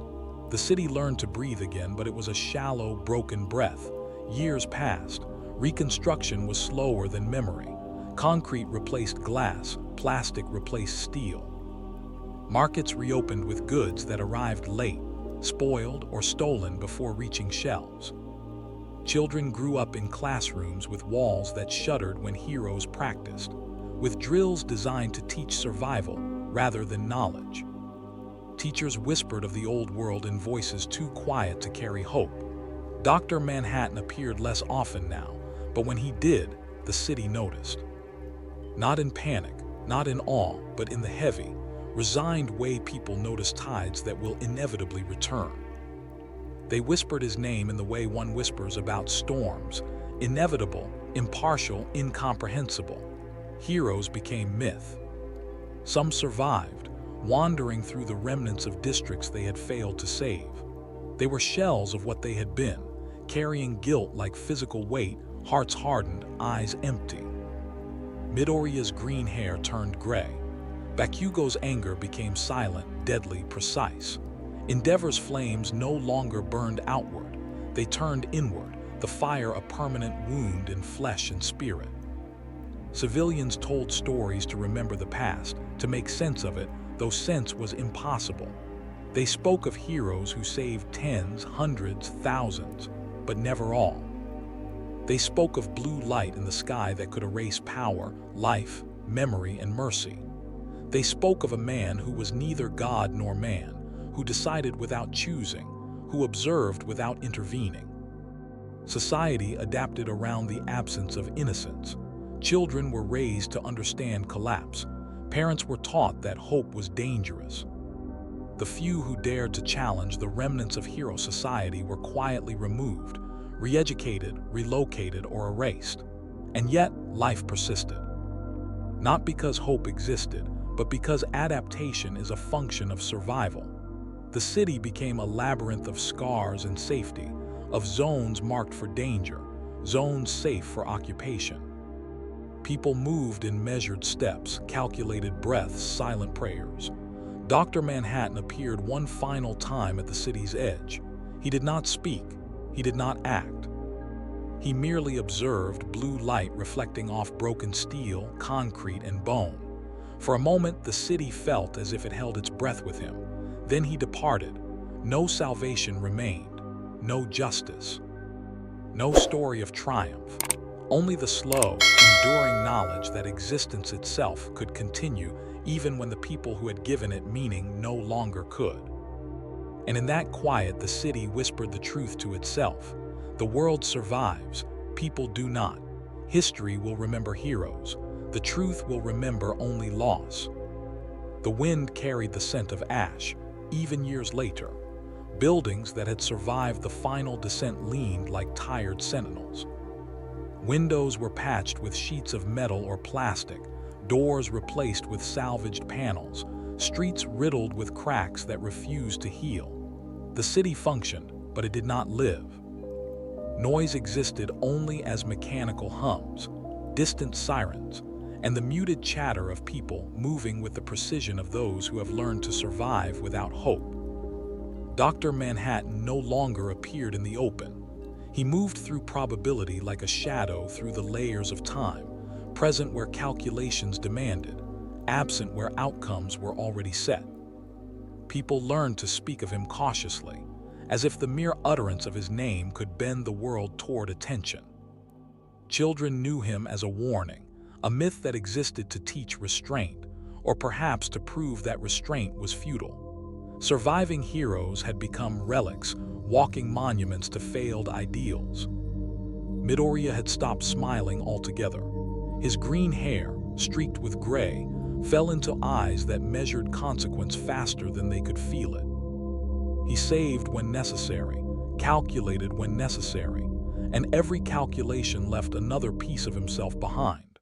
The city learned to breathe again, but it was a shallow, broken breath. Years passed. Reconstruction was slower than memory. Concrete replaced glass, plastic replaced steel. Markets reopened with goods that arrived late. spoiled, or stolen before reaching shelves. Children grew up in classrooms with walls that shuddered when heroes practiced, with drills designed to teach survival rather than knowledge. Teachers whispered of the old world in voices too quiet to carry hope. Dr. Manhattan appeared less often now, but when he did, the city noticed. Not in panic, not in awe, but in the heavy, resigned way people notice tides that will inevitably return. They whispered his name in the way one whispers about storms, inevitable, impartial, incomprehensible. Heroes became myth. Some survived, wandering through the remnants of districts they had failed to save. They were shells of what they had been, carrying guilt like physical weight, hearts hardened, eyes empty. Midoriya's green hair turned gray. Bakugo's anger became silent, deadly, precise. Endeavor's flames no longer burned outward. They turned inward, the fire a permanent wound in flesh and spirit. Civilians told stories to remember the past, to make sense of it, though sense was impossible. They spoke of heroes who saved tens, hundreds, thousands, but never all. They spoke of blue light in the sky that could erase power, life, memory, and mercy. They spoke of a man who was neither God nor man, who decided without choosing, who observed without intervening. Society adapted around the absence of innocence. Children were raised to understand collapse. Parents were taught that hope was dangerous. The few who dared to challenge the remnants of hero society were quietly removed, re-educated, relocated, or erased. And yet, life persisted. Not because hope existed, but because adaptation is a function of survival. The city became a labyrinth of scars and safety, of zones marked for danger, zones safe for occupation. People moved in measured steps, calculated breaths, silent prayers. Dr. Manhattan appeared one final time at the city's edge. He did not speak. He did not act. He merely observed blue light reflecting off broken steel, concrete, and bone. For a moment, the city felt as if it held its breath with him. Then he departed. No salvation remained. No justice. No story of triumph. Only the slow, enduring knowledge that existence itself could continue even when the people who had given it meaning no longer could. And in that quiet, the city whispered the truth to itself. The world survives. People do not. History will remember heroes. The truth will remember only loss. The wind carried the scent of ash, even years later. Buildings that had survived the final descent leaned like tired sentinels. Windows were patched with sheets of metal or plastic, doors replaced with salvaged panels, streets riddled with cracks that refused to heal. The city functioned, but it did not live. Noise existed only as mechanical hums, distant sirens, and the muted chatter of people moving with the precision of those who have learned to survive without hope. Dr. Manhattan no longer appeared in the open. He moved through probability like a shadow through the layers of time, present where calculations demanded, absent where outcomes were already set. People learned to speak of him cautiously, as if the mere utterance of his name could bend the world toward attention. Children knew him as a warning, a myth that existed to teach restraint, or perhaps to prove that restraint was futile. Surviving heroes had become relics, walking monuments to failed ideals. Midoriya had stopped smiling altogether. His green hair, streaked with gray, fell into eyes that measured consequence faster than they could feel it. He saved when necessary, calculated when necessary, and every calculation left another piece of himself behind.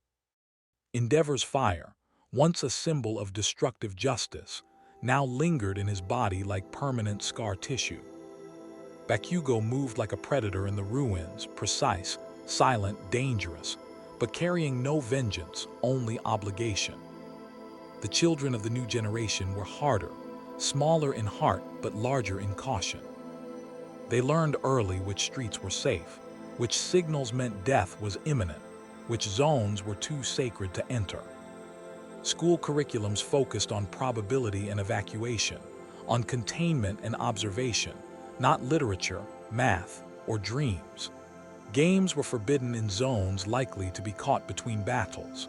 Endeavor's fire, once a symbol of destructive justice, now lingered in his body like permanent scar tissue. Bakugo moved like a predator in the ruins, precise, silent, dangerous, but carrying no vengeance, only obligation. The children of the new generation were harder, smaller in heart but larger in caution. They learned early which streets were safe, which signals meant death was imminent, which zones were too sacred to enter. School curriculums focused on probability and evacuation, on containment and observation, not literature, math, or dreams. Games were forbidden in zones likely to be caught between battles.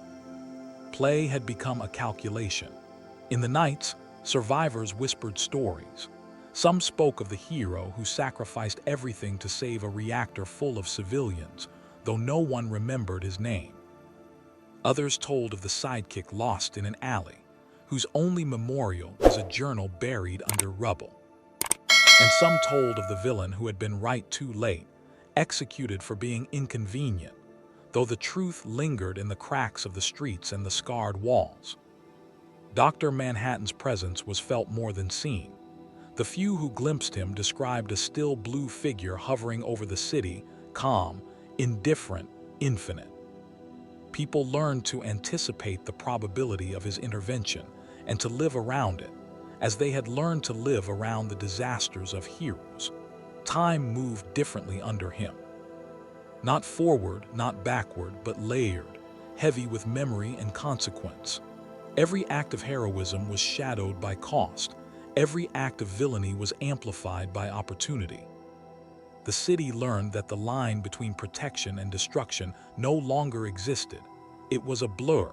Play had become a calculation. In the nights, survivors whispered stories. Some spoke of the hero who sacrificed everything to save a reactor full of civilians, though no one remembered his name. Others told of the sidekick lost in an alley, whose only memorial was a journal buried under rubble. And some told of the villain who had been right too late, executed for being inconvenient, though the truth lingered in the cracks of the streets and the scarred walls. Dr. Manhattan's presence was felt more than seen. The few who glimpsed him described a still blue figure hovering over the city, calm, indifferent, infinite. People learned to anticipate the probability of his intervention and to live around it, as they had learned to live around the disasters of heroes. Time moved differently under him. Not forward, not backward, but layered, heavy with memory and consequence. Every act of heroism was shadowed by cost. Every act of villainy was amplified by opportunity. The city learned that the line between protection and destruction no longer existed. It was a blur,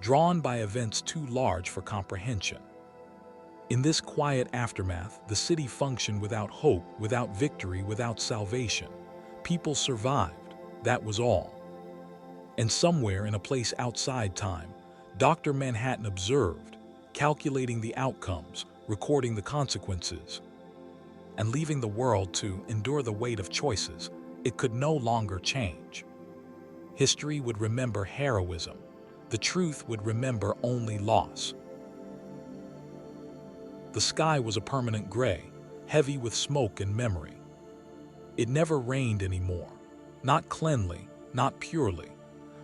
drawn by events too large for comprehension. In this quiet aftermath, the city functioned without hope, without victory, without salvation. People survived, that was all. And somewhere in a place outside time, Dr. Manhattan observed, calculating the outcomes, recording the consequences, and leaving the world to endure the weight of choices it could no longer change. History would remember heroism. The truth would remember only loss. The sky was a permanent gray, heavy with smoke and memory. It never rained anymore, not cleanly, not purely,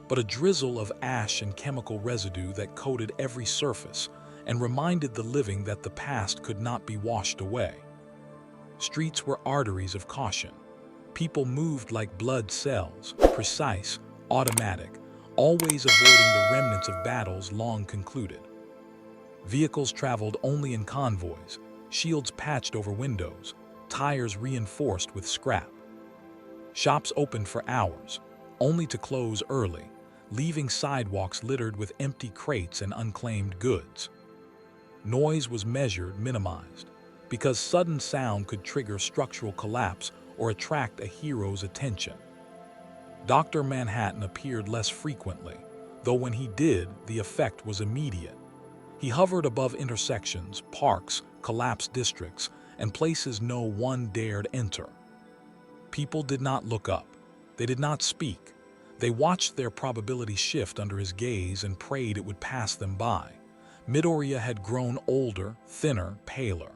but a drizzle of ash and chemical residue that coated every surface and reminded the living that the past could not be washed away. Streets were arteries of caution. People moved like blood cells, precise, automatic, always avoiding the remnants of battles long concluded. Vehicles traveled only in convoys, shields patched over windows, tires reinforced with scrap. Shops opened for hours, only to close early, leaving sidewalks littered with empty crates and unclaimed goods. Noise was measured, minimized, because sudden sound could trigger structural collapse or attract a hero's attention. Dr. Manhattan appeared less frequently, though when he did, the effect was immediate. He hovered above intersections, parks, collapsed districts, and places no one dared enter. People did not look up. They did not speak. They watched their probability shift under his gaze and prayed it would pass them by. Midoriya had grown older, thinner, paler.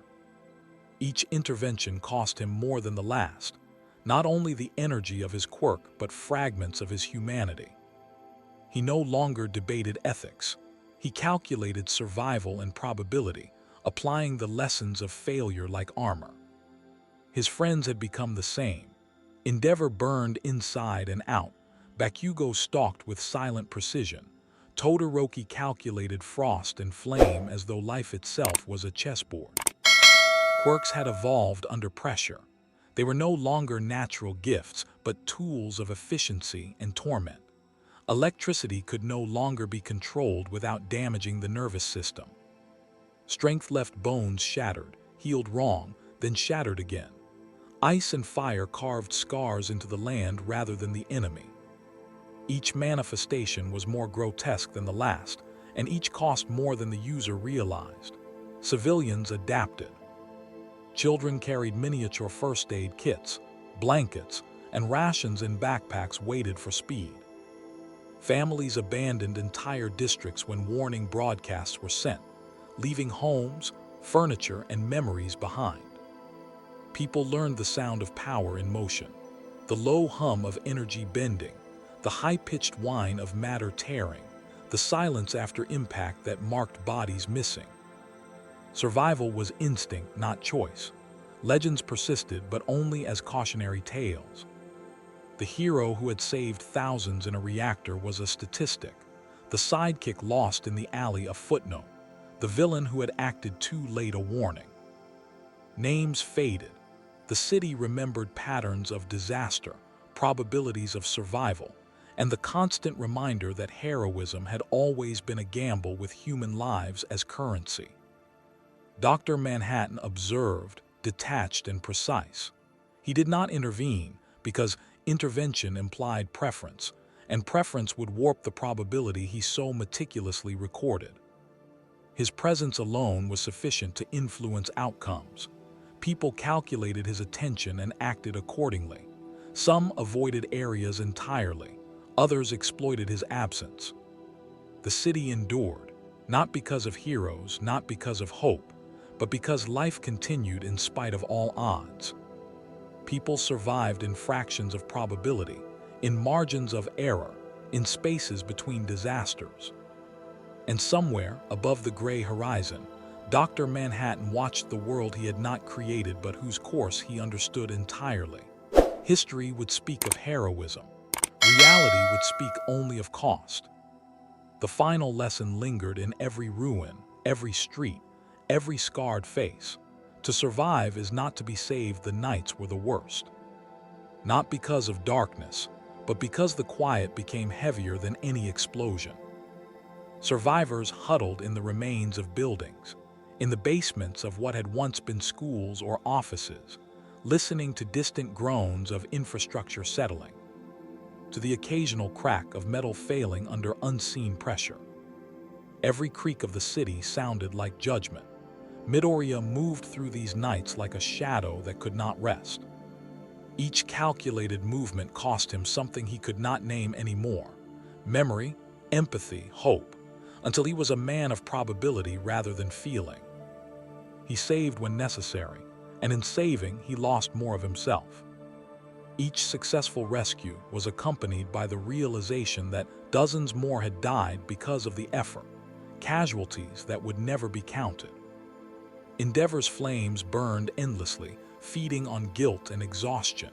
Each intervention cost him more than the last, not only the energy of his quirk, but fragments of his humanity. He no longer debated ethics. He calculated survival and probability, applying the lessons of failure like armor. His friends had become the same. Endeavor burned inside and out. Bakugo stalked with silent precision. Todoroki calculated frost and flame as though life itself was a chessboard. Quirks had evolved under pressure. They were no longer natural gifts, but tools of efficiency and torment. Electricity could no longer be controlled without damaging the nervous system. Strength left bones shattered, healed wrong, then shattered again. Ice and fire carved scars into the land rather than the enemy. Each manifestation was more grotesque than the last, and each cost more than the user realized. Civilians adapted. Children carried miniature first aid kits, blankets, and rations in backpacks weighted for speed. Families abandoned entire districts when warning broadcasts were sent, leaving homes, furniture, and memories behind. People learned the sound of power in motion, the low hum of energy bending, the high-pitched whine of matter tearing, the silence after impact that marked bodies missing. Survival was instinct, not choice. Legends persisted, but only as cautionary tales. The hero who had saved thousands in a reactor was a statistic. The sidekick lost in the alley a footnote. The villain who had acted too late a warning. Names faded. The city remembered patterns of disaster, probabilities of survival, and the constant reminder that heroism had always been a gamble with human lives as currency. Dr. Manhattan observed, detached and precise. He did not intervene because intervention implied preference, and preference would warp the probability he so meticulously recorded. His presence alone was sufficient to influence outcomes. People calculated his attention and acted accordingly. Some avoided areas entirely, others exploited his absence. The city endured, not because of heroes, not because of hope, but because life continued in spite of all odds. People survived in fractions of probability, in margins of error, in spaces between disasters. And somewhere, above the gray horizon, Dr. Manhattan watched the world he had not created but whose course he understood entirely. History would speak of heroism. Reality would speak only of cost. The final lesson lingered in every ruin, every street, every scarred face. To survive is not to be saved. The nights were the worst. Not because of darkness, but because the quiet became heavier than any explosion. Survivors huddled in the remains of buildings, in the basements of what had once been schools or offices, listening to distant groans of infrastructure settling, to the occasional crack of metal failing under unseen pressure. Every creak of the city sounded like judgment. Midoriya moved through these nights like a shadow that could not rest. Each calculated movement cost him something he could not name anymore: memory, empathy, hope, until he was a man of probability rather than feeling. He saved when necessary, and in saving he lost more of himself. Each successful rescue was accompanied by the realization that dozens more had died because of the effort, casualties that would never be counted. Endeavor's flames burned endlessly, feeding on guilt and exhaustion.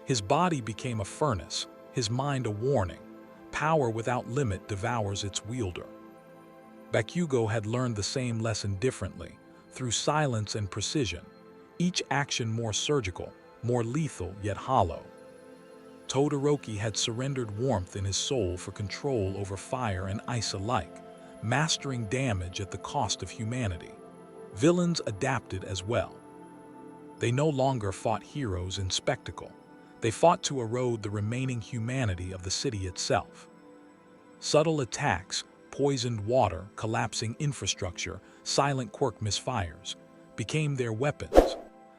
His body became a furnace, his mind a warning. Power without limit devours its wielder. Bakugo had learned the same lesson differently, through silence and precision, each action more surgical, more lethal yet hollow. Todoroki had surrendered warmth in his soul for control over fire and ice alike, mastering damage at the cost of humanity. Villains adapted as well. They no longer fought heroes in spectacle. They fought to erode the remaining humanity of the city itself. Subtle attacks, poisoned water, collapsing infrastructure, silent quirk misfires, became their weapons.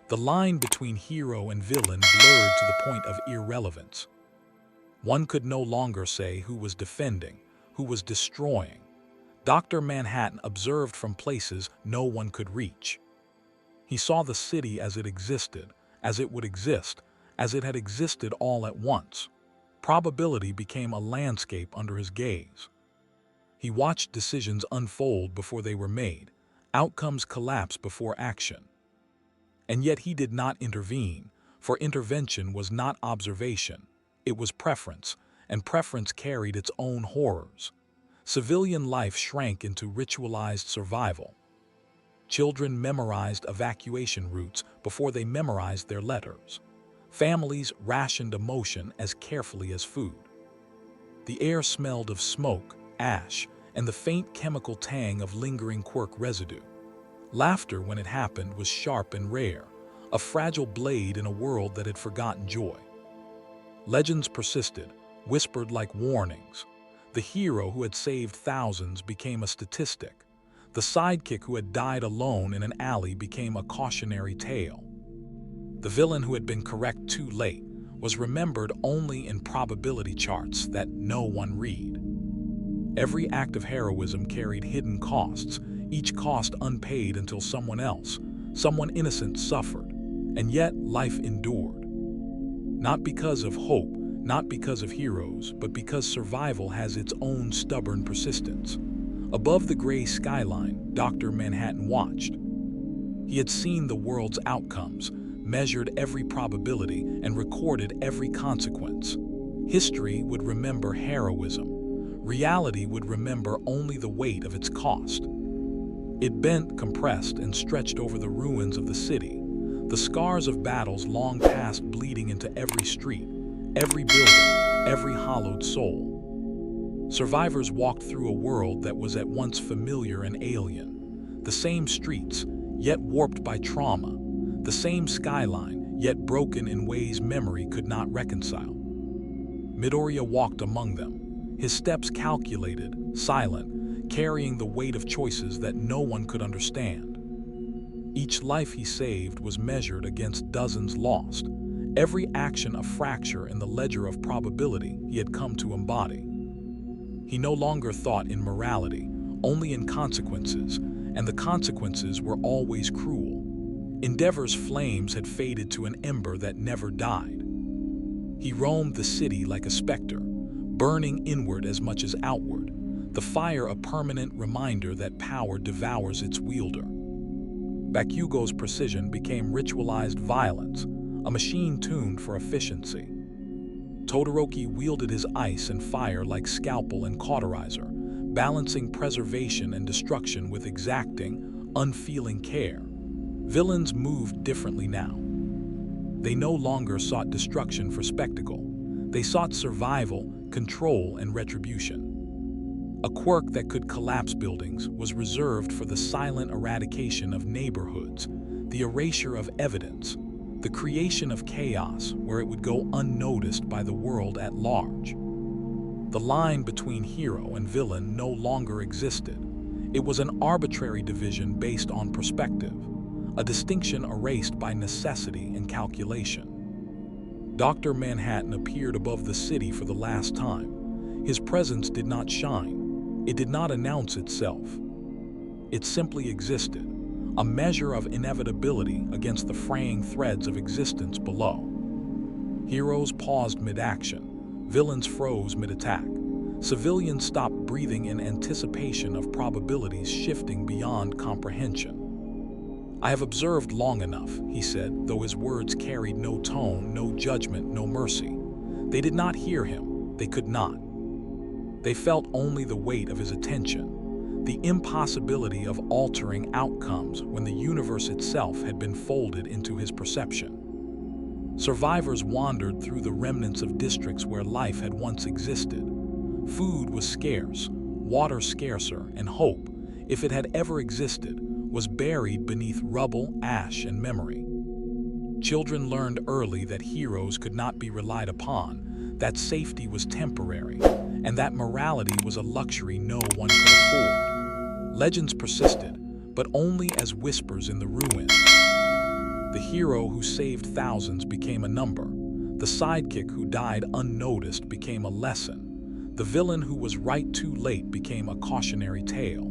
The line between hero and villain blurred to the point of irrelevance. One could no longer say who was defending, who was destroying. Dr. Manhattan observed from places no one could reach. He saw the city as it existed, as it would exist, as it had existed all at once. Probability became a landscape under his gaze. He watched decisions unfold before they were made, outcomes collapse before action. And yet he did not intervene, for intervention was not observation, it was preference, and preference carried its own horrors. Civilian life shrank into ritualized survival. Children memorized evacuation routes before they memorized their letters. Families rationed emotion as carefully as food. The air smelled of smoke, ash, and the faint chemical tang of lingering quirk residue. Laughter, when it happened, was sharp and rare, a fragile blade in a world that had forgotten joy. Legends persisted, whispered like warnings. The hero who had saved thousands became a statistic. The sidekick who had died alone in an alley became a cautionary tale. The villain who had been correct too late was remembered only in probability charts that no one read. Every act of heroism carried hidden costs, each cost unpaid until someone else, someone innocent, suffered. And yet life endured. Not because of hope, not because of heroes, but because survival has its own stubborn persistence. Above the gray skyline, Dr. Manhattan watched. He had seen the world's outcomes, measured every probability, and recorded every consequence. History would remember heroism. Reality would remember only the weight of its cost. It bent, compressed, and stretched over the ruins of the city, the scars of battles long past bleeding into every street, every building, every hollowed soul. Survivors walked through a world that was at once familiar and alien. The same streets, yet warped by trauma. The same skyline, yet broken in ways memory could not reconcile. Midoriya walked among them, his steps calculated, silent, carrying the weight of choices that no one could understand. Each life he saved was measured against dozens lost, every action a fracture in the ledger of probability he had come to embody. He no longer thought in morality, only in consequences, and the consequences were always cruel. Endeavor's flames had faded to an ember that never died. He roamed the city like a specter, burning inward as much as outward, the fire a permanent reminder that power devours its wielder. Bakugo's precision became ritualized violence, a machine tuned for efficiency. Todoroki wielded his ice and fire like scalpel and cauterizer, balancing preservation and destruction with exacting, unfeeling care. Villains moved differently now. They no longer sought destruction for spectacle. They sought survival, control, and retribution. A quirk that could collapse buildings was reserved for the silent eradication of neighborhoods, the erasure of evidence, the creation of chaos where it would go unnoticed by the world at large. The line between hero and villain no longer existed. It was an arbitrary division based on perspective, a distinction erased by necessity and calculation. Dr. Manhattan appeared above the city for the last time. His presence did not shine. It did not announce itself. It simply existed, a measure of inevitability against the fraying threads of existence below. Heroes paused mid-action. Villains froze mid-attack. Civilians stopped breathing in anticipation of probabilities shifting beyond comprehension. "I have observed long enough," he said, though his words carried no tone, no judgment, no mercy. They did not hear him. They could not. They felt only the weight of his attention, the impossibility of altering outcomes when the universe itself had been folded into his perception. Survivors wandered through the remnants of districts where life had once existed. Food was scarce, water scarcer, and hope, if it had ever existed, was buried beneath rubble, ash, and memory. Children learned early that heroes could not be relied upon, that safety was temporary, and that morality was a luxury no one could afford. Legends persisted, but only as whispers in the ruins. The hero who saved thousands became a number. The sidekick who died unnoticed became a lesson. The villain who was right too late became a cautionary tale.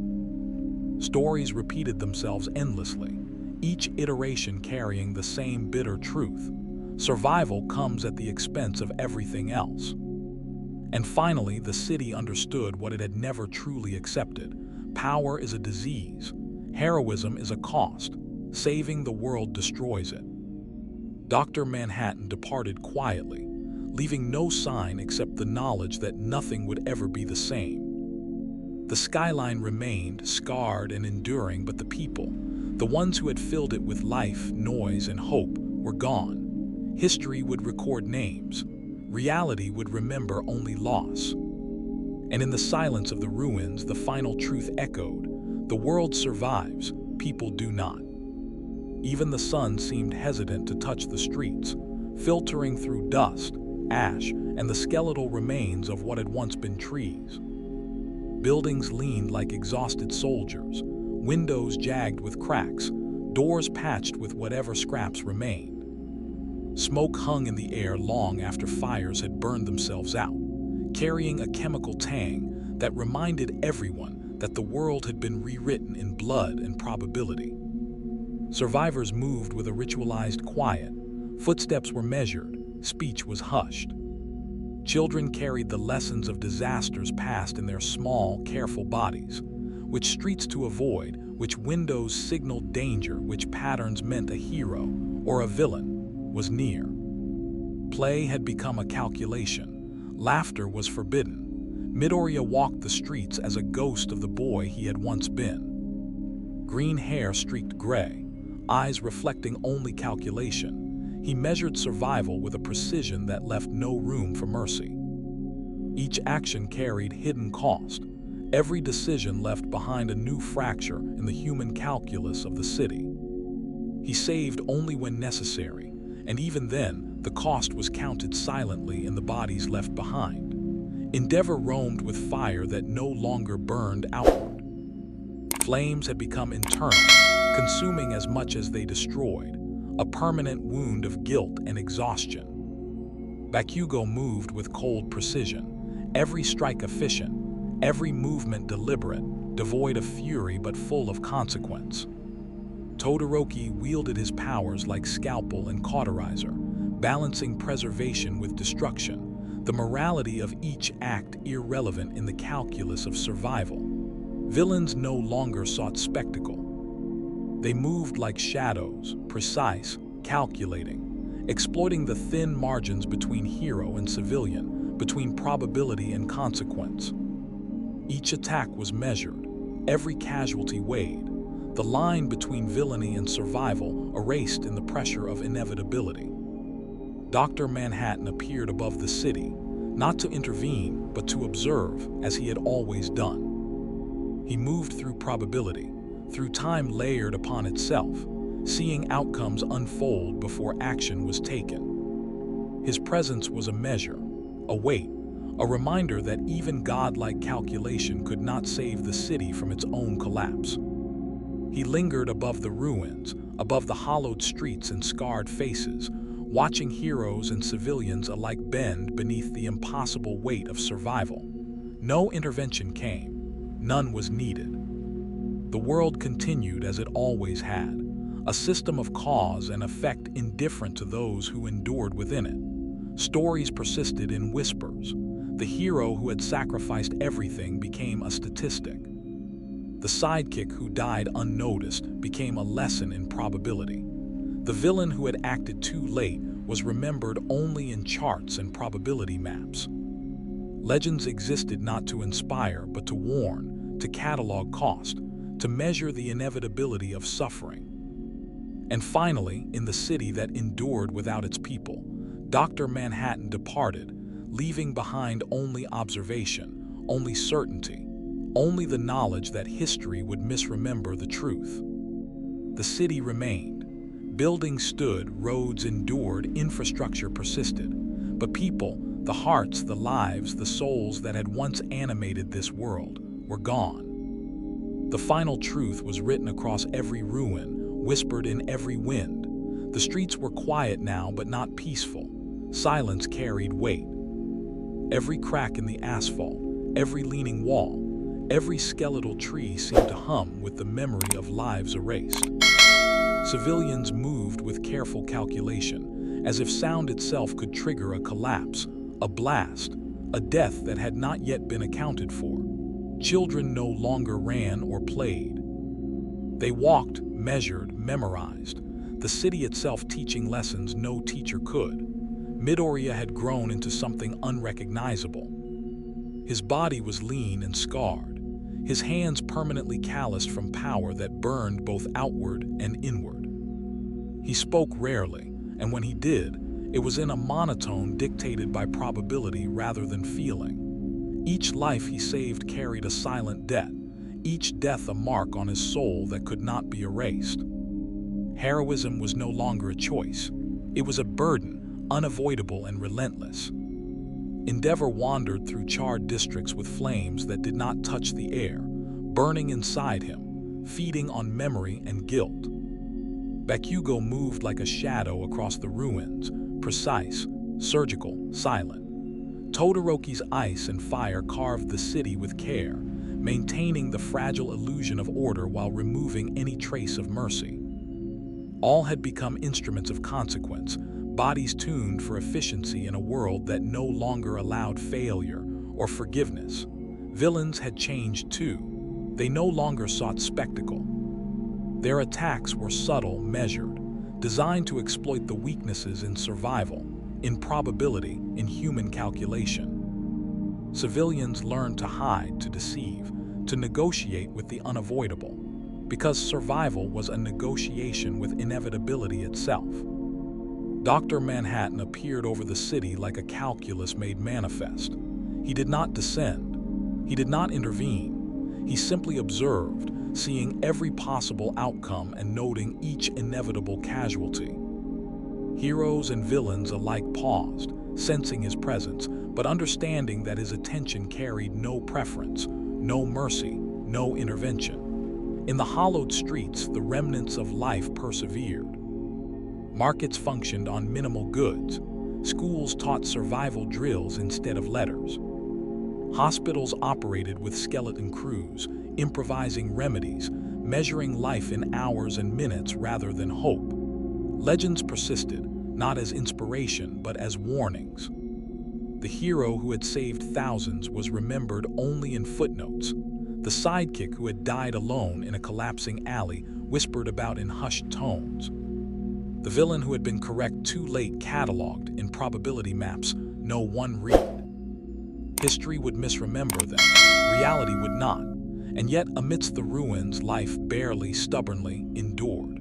Stories repeated themselves endlessly, each iteration carrying the same bitter truth. Survival comes at the expense of everything else. And finally, the city understood what it had never truly accepted. Power is a disease. Heroism is a cost. Saving the world destroys it. Dr. Manhattan departed quietly, leaving no sign except the knowledge that nothing would ever be the same. The skyline remained, scarred and enduring, but the people, the ones who had filled it with life, noise, and hope, were gone. History would record names. Reality would remember only loss. And in the silence of the ruins, the final truth echoed. The world survives, people do not. Even the sun seemed hesitant to touch the streets, filtering through dust, ash, and the skeletal remains of what had once been trees. Buildings leaned like exhausted soldiers, windows jagged with cracks, doors patched with whatever scraps remained. Smoke hung in the air long after fires had burned themselves out, carrying a chemical tang that reminded everyone that the world had been rewritten in blood and probability. Survivors moved with a ritualized quiet. Footsteps were measured, speech was hushed. Children carried the lessons of disasters past in their small, careful bodies. Which streets to avoid, which windows signaled danger, which patterns meant a hero or a villain was near. Play had become a calculation. Laughter was forbidden. Midoriya walked the streets as a ghost of the boy he had once been. Green hair streaked gray, eyes reflecting only calculation. He measured survival with a precision that left no room for mercy. Each action carried hidden cost. Every decision left behind a new fracture in the human calculus of the city. He saved only when necessary, and even then, the cost was counted silently in the bodies left behind. Endeavor roamed with fire that no longer burned outward. Flames had become internal, consuming as much as they destroyed, a permanent wound of guilt and exhaustion. Bakugo moved with cold precision, every strike efficient, every movement deliberate, devoid of fury but full of consequence. Todoroki wielded his powers like scalpel and cauterizer, balancing preservation with destruction, the morality of each act irrelevant in the calculus of survival. Villains no longer sought spectacle. They moved like shadows, precise, calculating, exploiting the thin margins between hero and civilian, between probability and consequence. Each attack was measured, every casualty weighed, the line between villainy and survival erased in the pressure of inevitability. Dr. Manhattan appeared above the city, not to intervene, but to observe, as he had always done. He moved through probability, through time layered upon itself, seeing outcomes unfold before action was taken. His presence was a measure, a weight, a reminder that even godlike calculation could not save the city from its own collapse. He lingered above the ruins, above the hollowed streets and scarred faces, watching heroes and civilians alike bend beneath the impossible weight of survival. No intervention came. None was needed. The world continued as it always had, a system of cause and effect indifferent to those who endured within it. Stories persisted in whispers. The hero who had sacrificed everything became a statistic. The sidekick who died unnoticed became a lesson in probability. The villain who had acted too late was remembered only in charts and probability maps. Legends existed not to inspire, but to warn, to catalog cost, to measure the inevitability of suffering. And finally, in the city that endured without its people, Dr. Manhattan departed, leaving behind only observation, only certainty, only the knowledge that history would misremember the truth. The city remained. Buildings stood, roads endured, infrastructure persisted. But people, the hearts, the lives, the souls that had once animated this world, were gone. The final truth was written across every ruin, whispered in every wind. The streets were quiet now, but not peaceful. Silence carried weight. Every crack in the asphalt, every leaning wall, every skeletal tree seemed to hum with the memory of lives erased. Civilians moved with careful calculation, as if sound itself could trigger a collapse, a blast, a death that had not yet been accounted for. Children no longer ran or played. They walked, measured, memorized, the city itself teaching lessons no teacher could. Midoriya had grown into something unrecognizable. His body was lean and scarred, his hands permanently calloused from power that burned both outward and inward. He spoke rarely, and when he did, it was in a monotone dictated by probability rather than feeling. Each life he saved carried a silent debt, each death a mark on his soul that could not be erased. Heroism was no longer a choice. It was a burden, unavoidable and relentless. Endeavor wandered through charred districts with flames that did not touch the air, burning inside him, feeding on memory and guilt. Bakugo moved like a shadow across the ruins, precise, surgical, silent. Todoroki's ice and fire carved the city with care, maintaining the fragile illusion of order while removing any trace of mercy. All had become instruments of consequence, bodies tuned for efficiency in a world that no longer allowed failure or forgiveness. Villains had changed too. They no longer sought spectacle. Their attacks were subtle, measured, designed to exploit the weaknesses in survival, in probability, in human calculation. Civilians learned to hide, to deceive, to negotiate with the unavoidable. because survival was a negotiation with inevitability itself. Dr. Manhattan appeared over the city like a calculus made manifest. He did not descend. He did not intervene. He simply observed, seeing every possible outcome and noting each inevitable casualty. Heroes and villains alike paused, sensing his presence, but understanding that his attention carried no preference, no mercy, no intervention. In the hollowed streets, the remnants of life persevered. Markets functioned on minimal goods. Schools taught survival drills instead of letters. Hospitals operated with skeleton crews, improvising remedies, measuring life in hours and minutes rather than hope. Legends persisted, not as inspiration but as warnings. The hero who had saved thousands was remembered only in footnotes. The sidekick who had died alone in a collapsing alley whispered about in hushed tones. The villain who had been correct too late cataloged in probability maps no one read. History would misremember them, reality would not, and yet amidst the ruins life barely, stubbornly endured.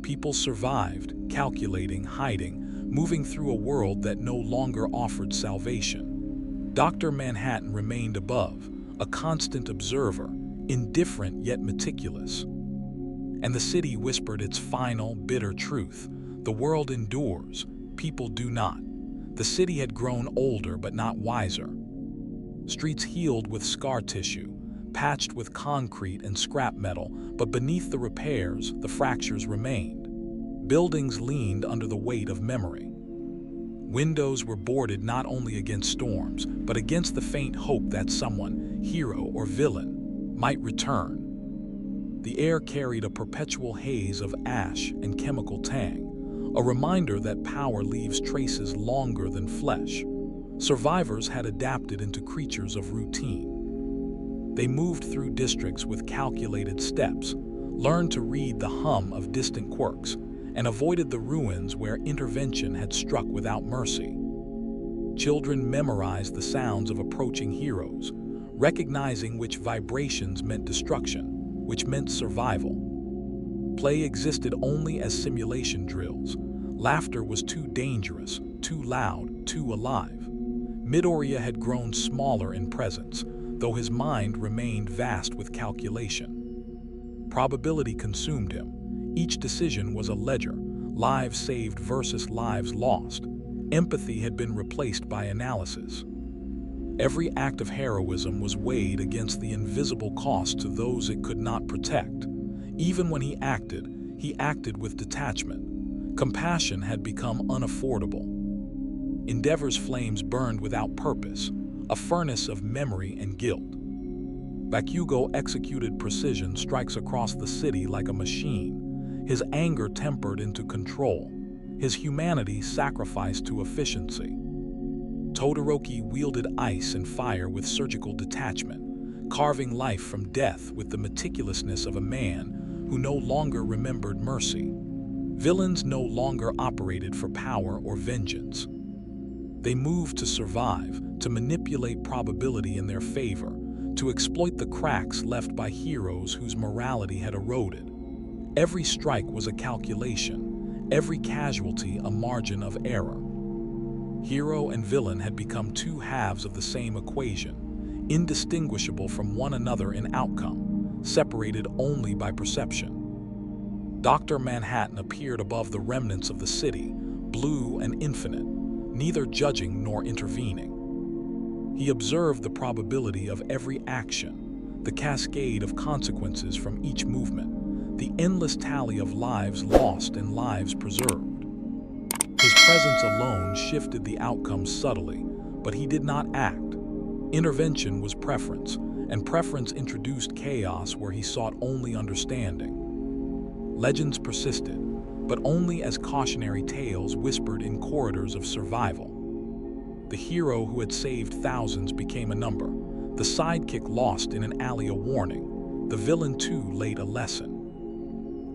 People survived, calculating, hiding, moving through a world that no longer offered salvation. Dr. Manhattan remained above, a constant observer, indifferent yet meticulous. And the city whispered its final, bitter truth. The world endures, people do not. The city had grown older but not wiser. Streets healed with scar tissue, patched with concrete and scrap metal, but beneath the repairs, the fractures remained. Buildings leaned under the weight of memory. Windows were boarded not only against storms, but against the faint hope that someone, hero or villain, might return. The air carried a perpetual haze of ash and chemical tang, a reminder that power leaves traces longer than flesh. Survivors had adapted into creatures of routine. They moved through districts with calculated steps, learned to read the hum of distant quirks, and avoided the ruins where intervention had struck without mercy. Children memorized the sounds of approaching heroes, recognizing which vibrations meant destruction, which meant survival. Play existed only as simulation drills. Laughter was too dangerous, too loud, too alive. Midoriya had grown smaller in presence, though his mind remained vast with calculation. Probability consumed him. Each decision was a ledger, lives saved versus lives lost. Empathy had been replaced by analysis. Every act of heroism was weighed against the invisible cost to those it could not protect. Even when he acted with detachment. Compassion had become unaffordable. Endeavor's flames burned without purpose, a furnace of memory and guilt. Bakugo executed precision strikes across the city like a machine, his anger tempered into control, his humanity sacrificed to efficiency. Todoroki wielded ice and fire with surgical detachment, carving life from death with the meticulousness of a man who no longer remembered mercy. Villains no longer operated for power or vengeance. They moved to survive, to manipulate probability in their favor, to exploit the cracks left by heroes whose morality had eroded. Every strike was a calculation, every casualty a margin of error. Hero and villain had become two halves of the same equation, indistinguishable from one another in outcome, separated only by perception. Dr. Manhattan appeared above the remnants of the city, blue and infinite, neither judging nor intervening. He observed the probability of every action, the cascade of consequences from each movement, the endless tally of lives lost and lives preserved. His presence alone shifted the outcome subtly, but he did not act. Intervention was preference, and preference introduced chaos where he sought only understanding. Legends persisted, but only as cautionary tales whispered in corridors of survival. The hero who had saved thousands became a number. The sidekick lost in an alley a warning. The villain too laid a lesson.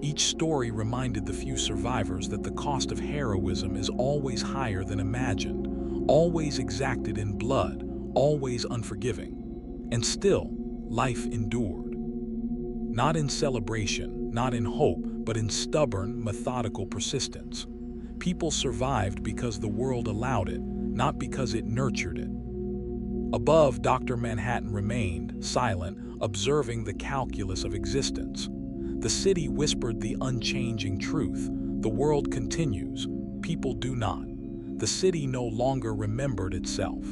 Each story reminded the few survivors that the cost of heroism is always higher than imagined, always exacted in blood, always unforgiving. And still, life endured. Not in celebration, not in hope, but in stubborn, methodical persistence. People survived because the world allowed it, not because it nurtured it. Above, Dr. Manhattan remained, silent, observing the calculus of existence. The city whispered the unchanging truth. The world continues, people do not. The city no longer remembered itself.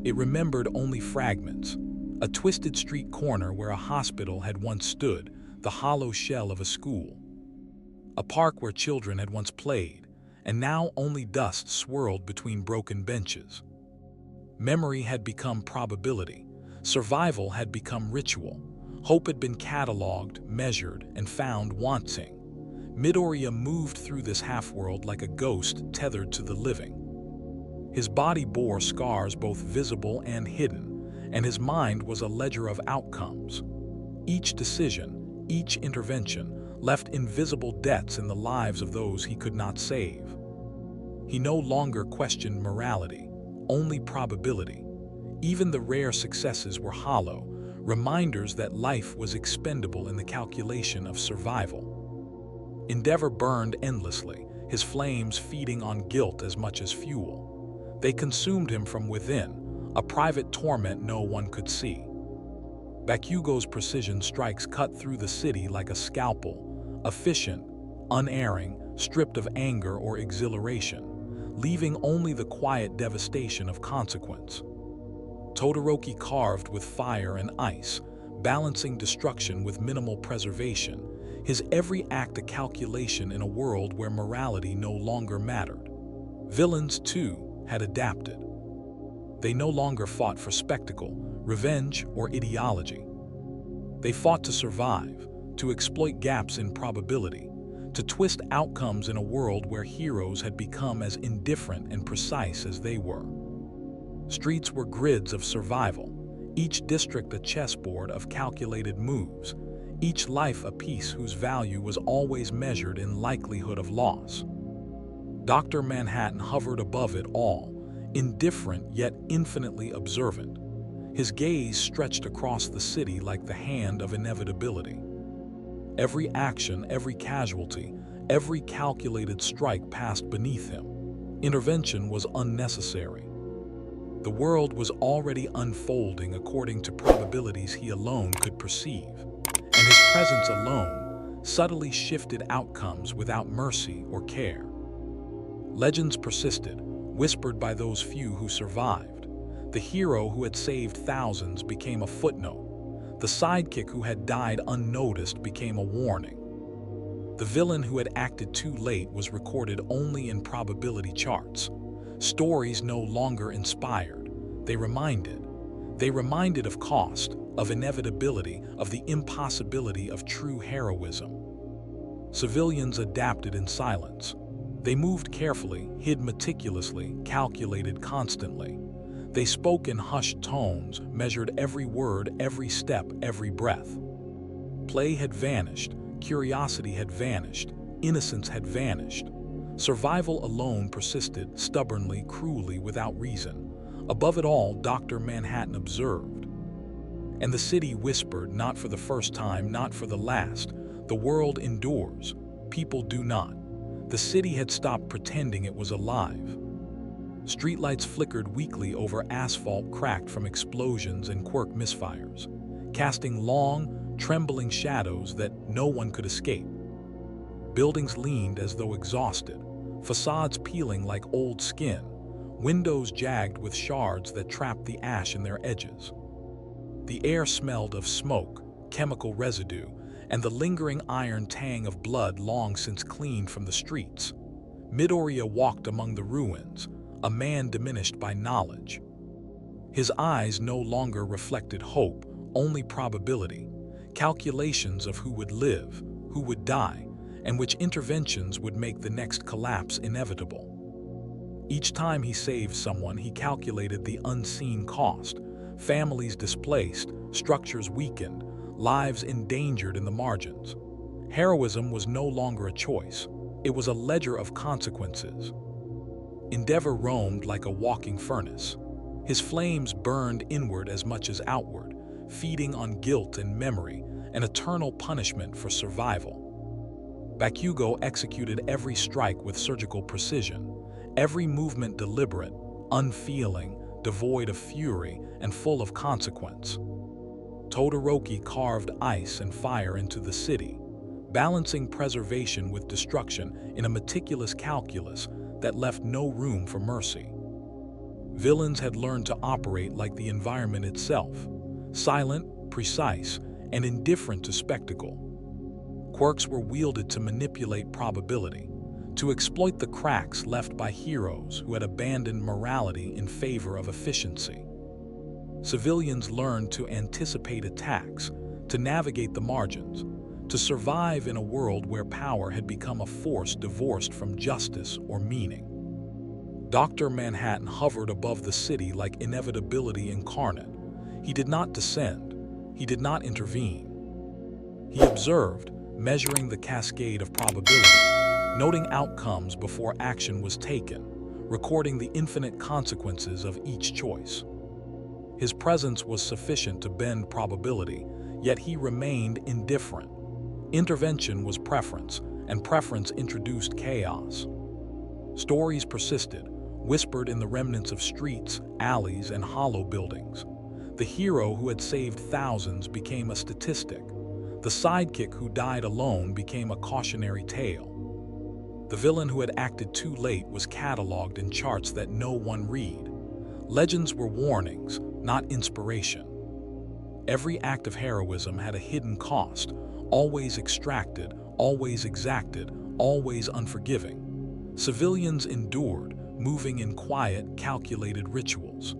It remembered only fragments. A twisted street corner where a hospital had once stood, the hollow shell of a school. A park where children had once played, and now only dust swirled between broken benches. Memory had become probability. Survival had become ritual. Hope had been cataloged, measured, and found wanting. Midoriya moved through this half-world like a ghost tethered to the living. His body bore scars both visible and hidden, and his mind was a ledger of outcomes. Each decision, each intervention, left invisible debts in the lives of those he could not save. He no longer questioned morality, only probability. Even the rare successes were hollow, reminders that life was expendable in the calculation of survival. Endeavor burned endlessly, his flames feeding on guilt as much as fuel. They consumed him from within, a private torment no one could see. Bakugo's precision strikes cut through the city like a scalpel, efficient, unerring, stripped of anger or exhilaration, leaving only the quiet devastation of consequence. Todoroki carved with fire and ice, balancing destruction with minimal preservation, his every act a calculation in a world where morality no longer mattered. Villains, too, had adapted. They no longer fought for spectacle, revenge, or ideology. They fought to survive, to exploit gaps in probability, to twist outcomes in a world where heroes had become as indifferent and precise as they were. Streets were grids of survival, each district a chessboard of calculated moves, each life a piece whose value was always measured in likelihood of loss. Dr. Manhattan hovered above it all, indifferent yet infinitely observant. His gaze stretched across the city like the hand of inevitability. Every action, every casualty, every calculated strike passed beneath him. Intervention was unnecessary. The world was already unfolding according to probabilities he alone could perceive, and his presence alone subtly shifted outcomes without mercy or care. Legends persisted, whispered by those few who survived. The hero who had saved thousands became a footnote. The sidekick who had died unnoticed became a warning. The villain who had acted too late was recorded only in probability charts. Stories no longer inspired. They reminded. They reminded of cost, of inevitability, of the impossibility of true heroism. Civilians adapted in silence. They moved carefully, hid meticulously, calculated constantly. They spoke in hushed tones, measured every word, every step, every breath. Play had vanished, curiosity had vanished, innocence had vanished. Survival alone persisted, stubbornly, cruelly, without reason. Above it all, Dr. Manhattan observed. And the city whispered, not for the first time, not for the last, the world endures, people do not. The city had stopped pretending it was alive. Streetlights flickered weakly over asphalt cracked from explosions and quirk misfires, casting long, trembling shadows that no one could escape. Buildings leaned as though exhausted, facades peeling like old skin, windows jagged with shards that trapped the ash in their edges. The air smelled of smoke, chemical residue, and the lingering iron tang of blood long since cleaned from the streets. Midoriya walked among the ruins, a man diminished by knowledge. His eyes no longer reflected hope, only probability, calculations of who would live, who would die, and which interventions would make the next collapse inevitable. Each time he saved someone, he calculated the unseen cost: families displaced, structures weakened, lives endangered in the margins. Heroism was no longer a choice. It was a ledger of consequences. Endeavor roamed like a walking furnace. His flames burned inward as much as outward, feeding on guilt and memory, an eternal punishment for survival. Bakugo executed every strike with surgical precision, every movement deliberate, unfeeling, devoid of fury, and full of consequence. Todoroki carved ice and fire into the city, balancing preservation with destruction in a meticulous calculus that left no room for mercy. Villains had learned to operate like the environment itself, silent, precise, and indifferent to spectacle. Quirks were wielded to manipulate probability, to exploit the cracks left by heroes who had abandoned morality in favor of efficiency. Civilians learned to anticipate attacks, to navigate the margins, to survive in a world where power had become a force divorced from justice or meaning. Dr. Manhattan hovered above the city like inevitability incarnate. He did not descend. He did not intervene. He observed, measuring the cascade of probability, noting outcomes before action was taken, recording the infinite consequences of each choice. His presence was sufficient to bend probability, yet he remained indifferent. Intervention was preference, and preference introduced chaos. Stories persisted, whispered in the remnants of streets, alleys, and hollow buildings. The hero who had saved thousands became a statistic. The sidekick who died alone became a cautionary tale. The villain who had acted too late was cataloged in charts that no one read. Legends were warnings, not inspiration. Every act of heroism had a hidden cost, always extracted, always exacted, always unforgiving. Civilians endured, moving in quiet, calculated rituals.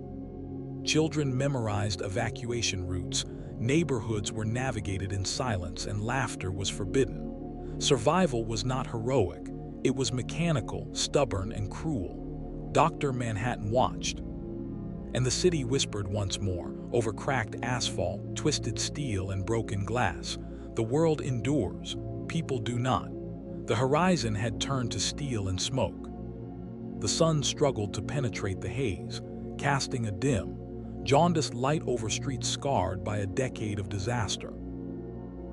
Children memorized evacuation routes, neighborhoods were navigated in silence, and laughter was forbidden. Survival was not heroic, it was mechanical, stubborn, and cruel. Dr. Manhattan watched. And the city whispered once more, over cracked asphalt, twisted steel, and broken glass. The world endures, people do not. The horizon had turned to steel and smoke. The sun struggled to penetrate the haze, casting a dim, jaundiced light over streets scarred by a decade of disaster.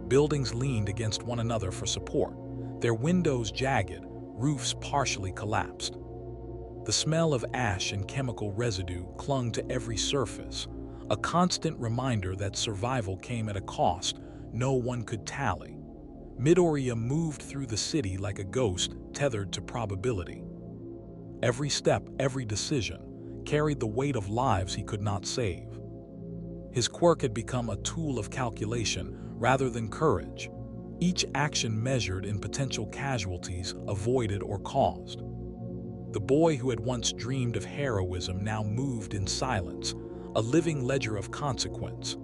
Buildings leaned against one another for support, their windows jagged, roofs partially collapsed. The smell of ash and chemical residue clung to every surface, a constant reminder that survival came at a cost no one could tally. Midoriya moved through the city like a ghost tethered to probability. Every step, every decision, carried the weight of lives he could not save. His quirk had become a tool of calculation rather than courage, each action measured in potential casualties avoided or caused. The boy who had once dreamed of heroism now moved in silence, a living ledger of consequence.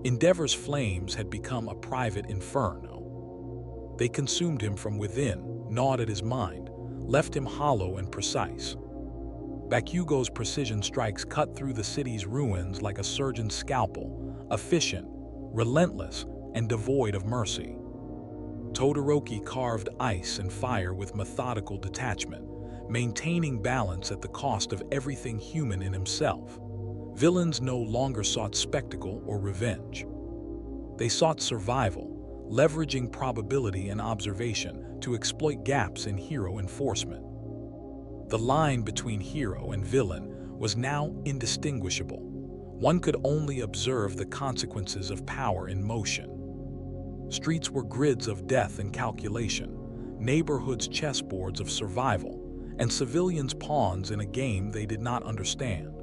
Endeavor's flames had become a private inferno. They consumed him from within, gnawed at his mind, left him hollow and precise. Bakugo's precision strikes cut through the city's ruins like a surgeon's scalpel, efficient, relentless, and devoid of mercy. Todoroki carved ice and fire with methodical detachment, maintaining balance at the cost of everything human in himself. Villains no longer sought spectacle or revenge. They sought survival, leveraging probability and observation to exploit gaps in hero enforcement. The line between hero and villain was now indistinguishable. One could only observe the consequences of power in motion. Streets were grids of death and calculation, neighborhoods chessboards of survival, and civilians pawns in a game they did not understand.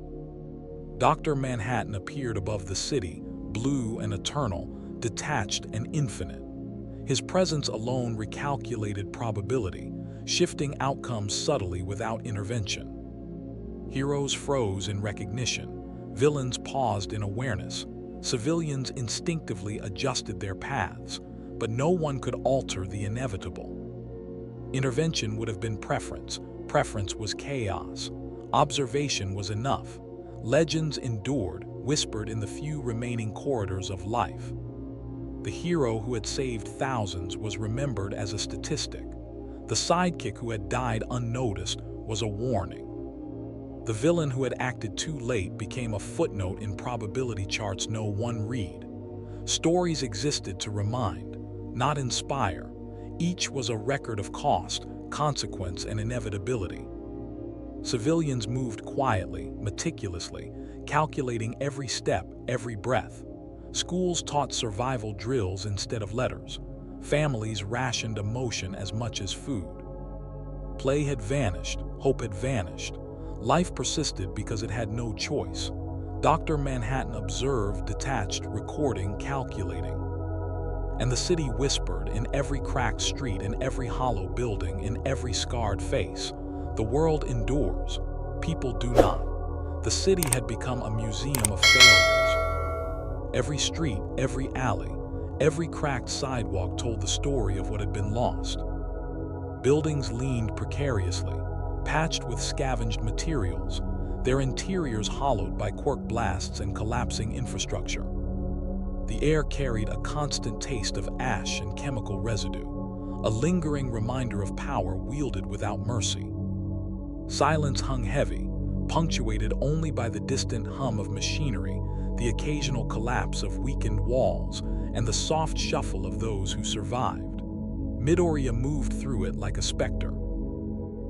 Dr. Manhattan appeared above the city, blue and eternal, detached and infinite. His presence alone recalculated probability, shifting outcomes subtly without intervention. Heroes froze in recognition, villains paused in awareness, civilians instinctively adjusted their paths, but no one could alter the inevitable. Intervention would have been preference, preference was chaos, observation was enough. Legends endured, whispered in the few remaining corridors of life. The hero who had saved thousands was remembered as a statistic. The sidekick who had died unnoticed was a warning. The villain who had acted too late became a footnote in probability charts no one read. Stories existed to remind, not inspire. Each was a record of cost, consequence, and inevitability. Civilians moved quietly, meticulously, calculating every step, every breath. Schools taught survival drills instead of letters. Families rationed emotion as much as food. Play had vanished, hope had vanished. Life persisted because it had no choice. Dr. Manhattan observed, detached, recording, calculating. And the city whispered in every cracked street, in every hollow building, in every scarred face. The world endures, people do not. The city had become a museum of failures. Every street, every alley, every cracked sidewalk told the story of what had been lost. Buildings leaned precariously, patched with scavenged materials, their interiors hollowed by quirk blasts and collapsing infrastructure. The air carried a constant taste of ash and chemical residue, a lingering reminder of power wielded without mercy. Silence hung heavy, punctuated only by the distant hum of machinery, the occasional collapse of weakened walls, and the soft shuffle of those who survived. Midoriya moved through it like a specter.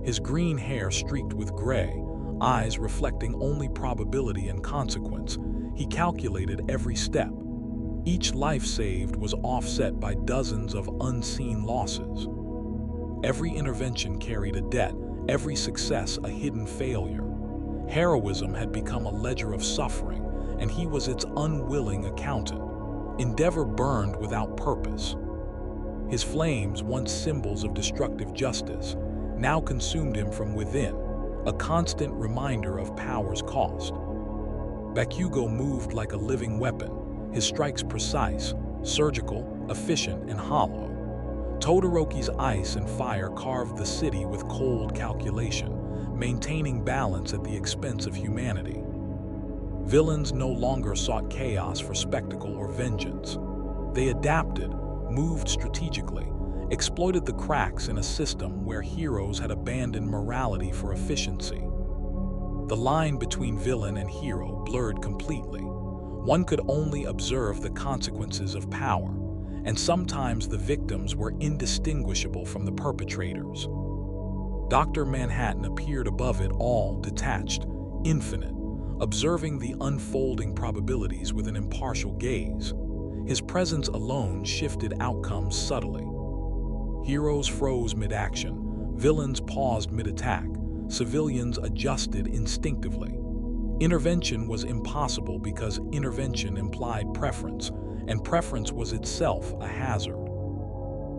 His green hair streaked with gray, eyes reflecting only probability and consequence. He calculated every step. Each life saved was offset by dozens of unseen losses. Every intervention carried a debt, every success a hidden failure. Heroism had become a ledger of suffering, and he was its unwilling accountant. Endeavor burned without purpose. His flames, once symbols of destructive justice, now consumed him from within, a constant reminder of power's cost. Bakugo moved like a living weapon, his strikes precise, surgical, efficient, and hollow. Todoroki's ice and fire carved the city with cold calculation, maintaining balance at the expense of humanity. Villains no longer sought chaos for spectacle or vengeance. They adapted, moved strategically, exploited the cracks in a system where heroes had abandoned morality for efficiency. The line between villain and hero blurred completely. One could only observe the consequences of power, and sometimes the victims were indistinguishable from the perpetrators. Dr. Manhattan appeared above it all, detached, infinite, observing the unfolding probabilities with an impartial gaze. His presence alone shifted outcomes subtly. Heroes froze mid-action, villains paused mid-attack, civilians adjusted instinctively. Intervention was impossible because intervention implied preference, and preference was itself a hazard.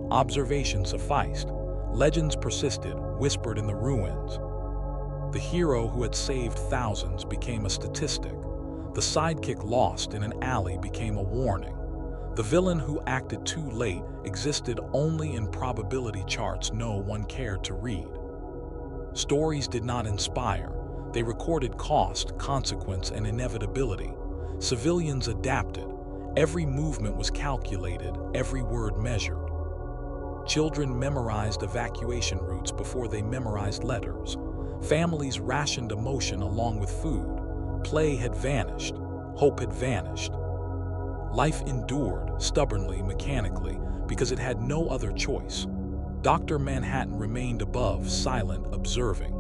Observation sufficed. Legends persisted, whispered in the ruins. The hero who had saved thousands became a statistic. The sidekick lost in an alley became a warning. The villain who acted too late existed only in probability charts no one cared to read. Stories did not inspire. They recorded cost, consequence, and inevitability. Civilians adapted. Every movement was calculated, every word measured. Children memorized evacuation routes before they memorized letters. Families rationed emotion along with food. Play had vanished. Hope had vanished. Life endured, stubbornly, mechanically, because it had no other choice. Dr. Manhattan remained above, silent, observing.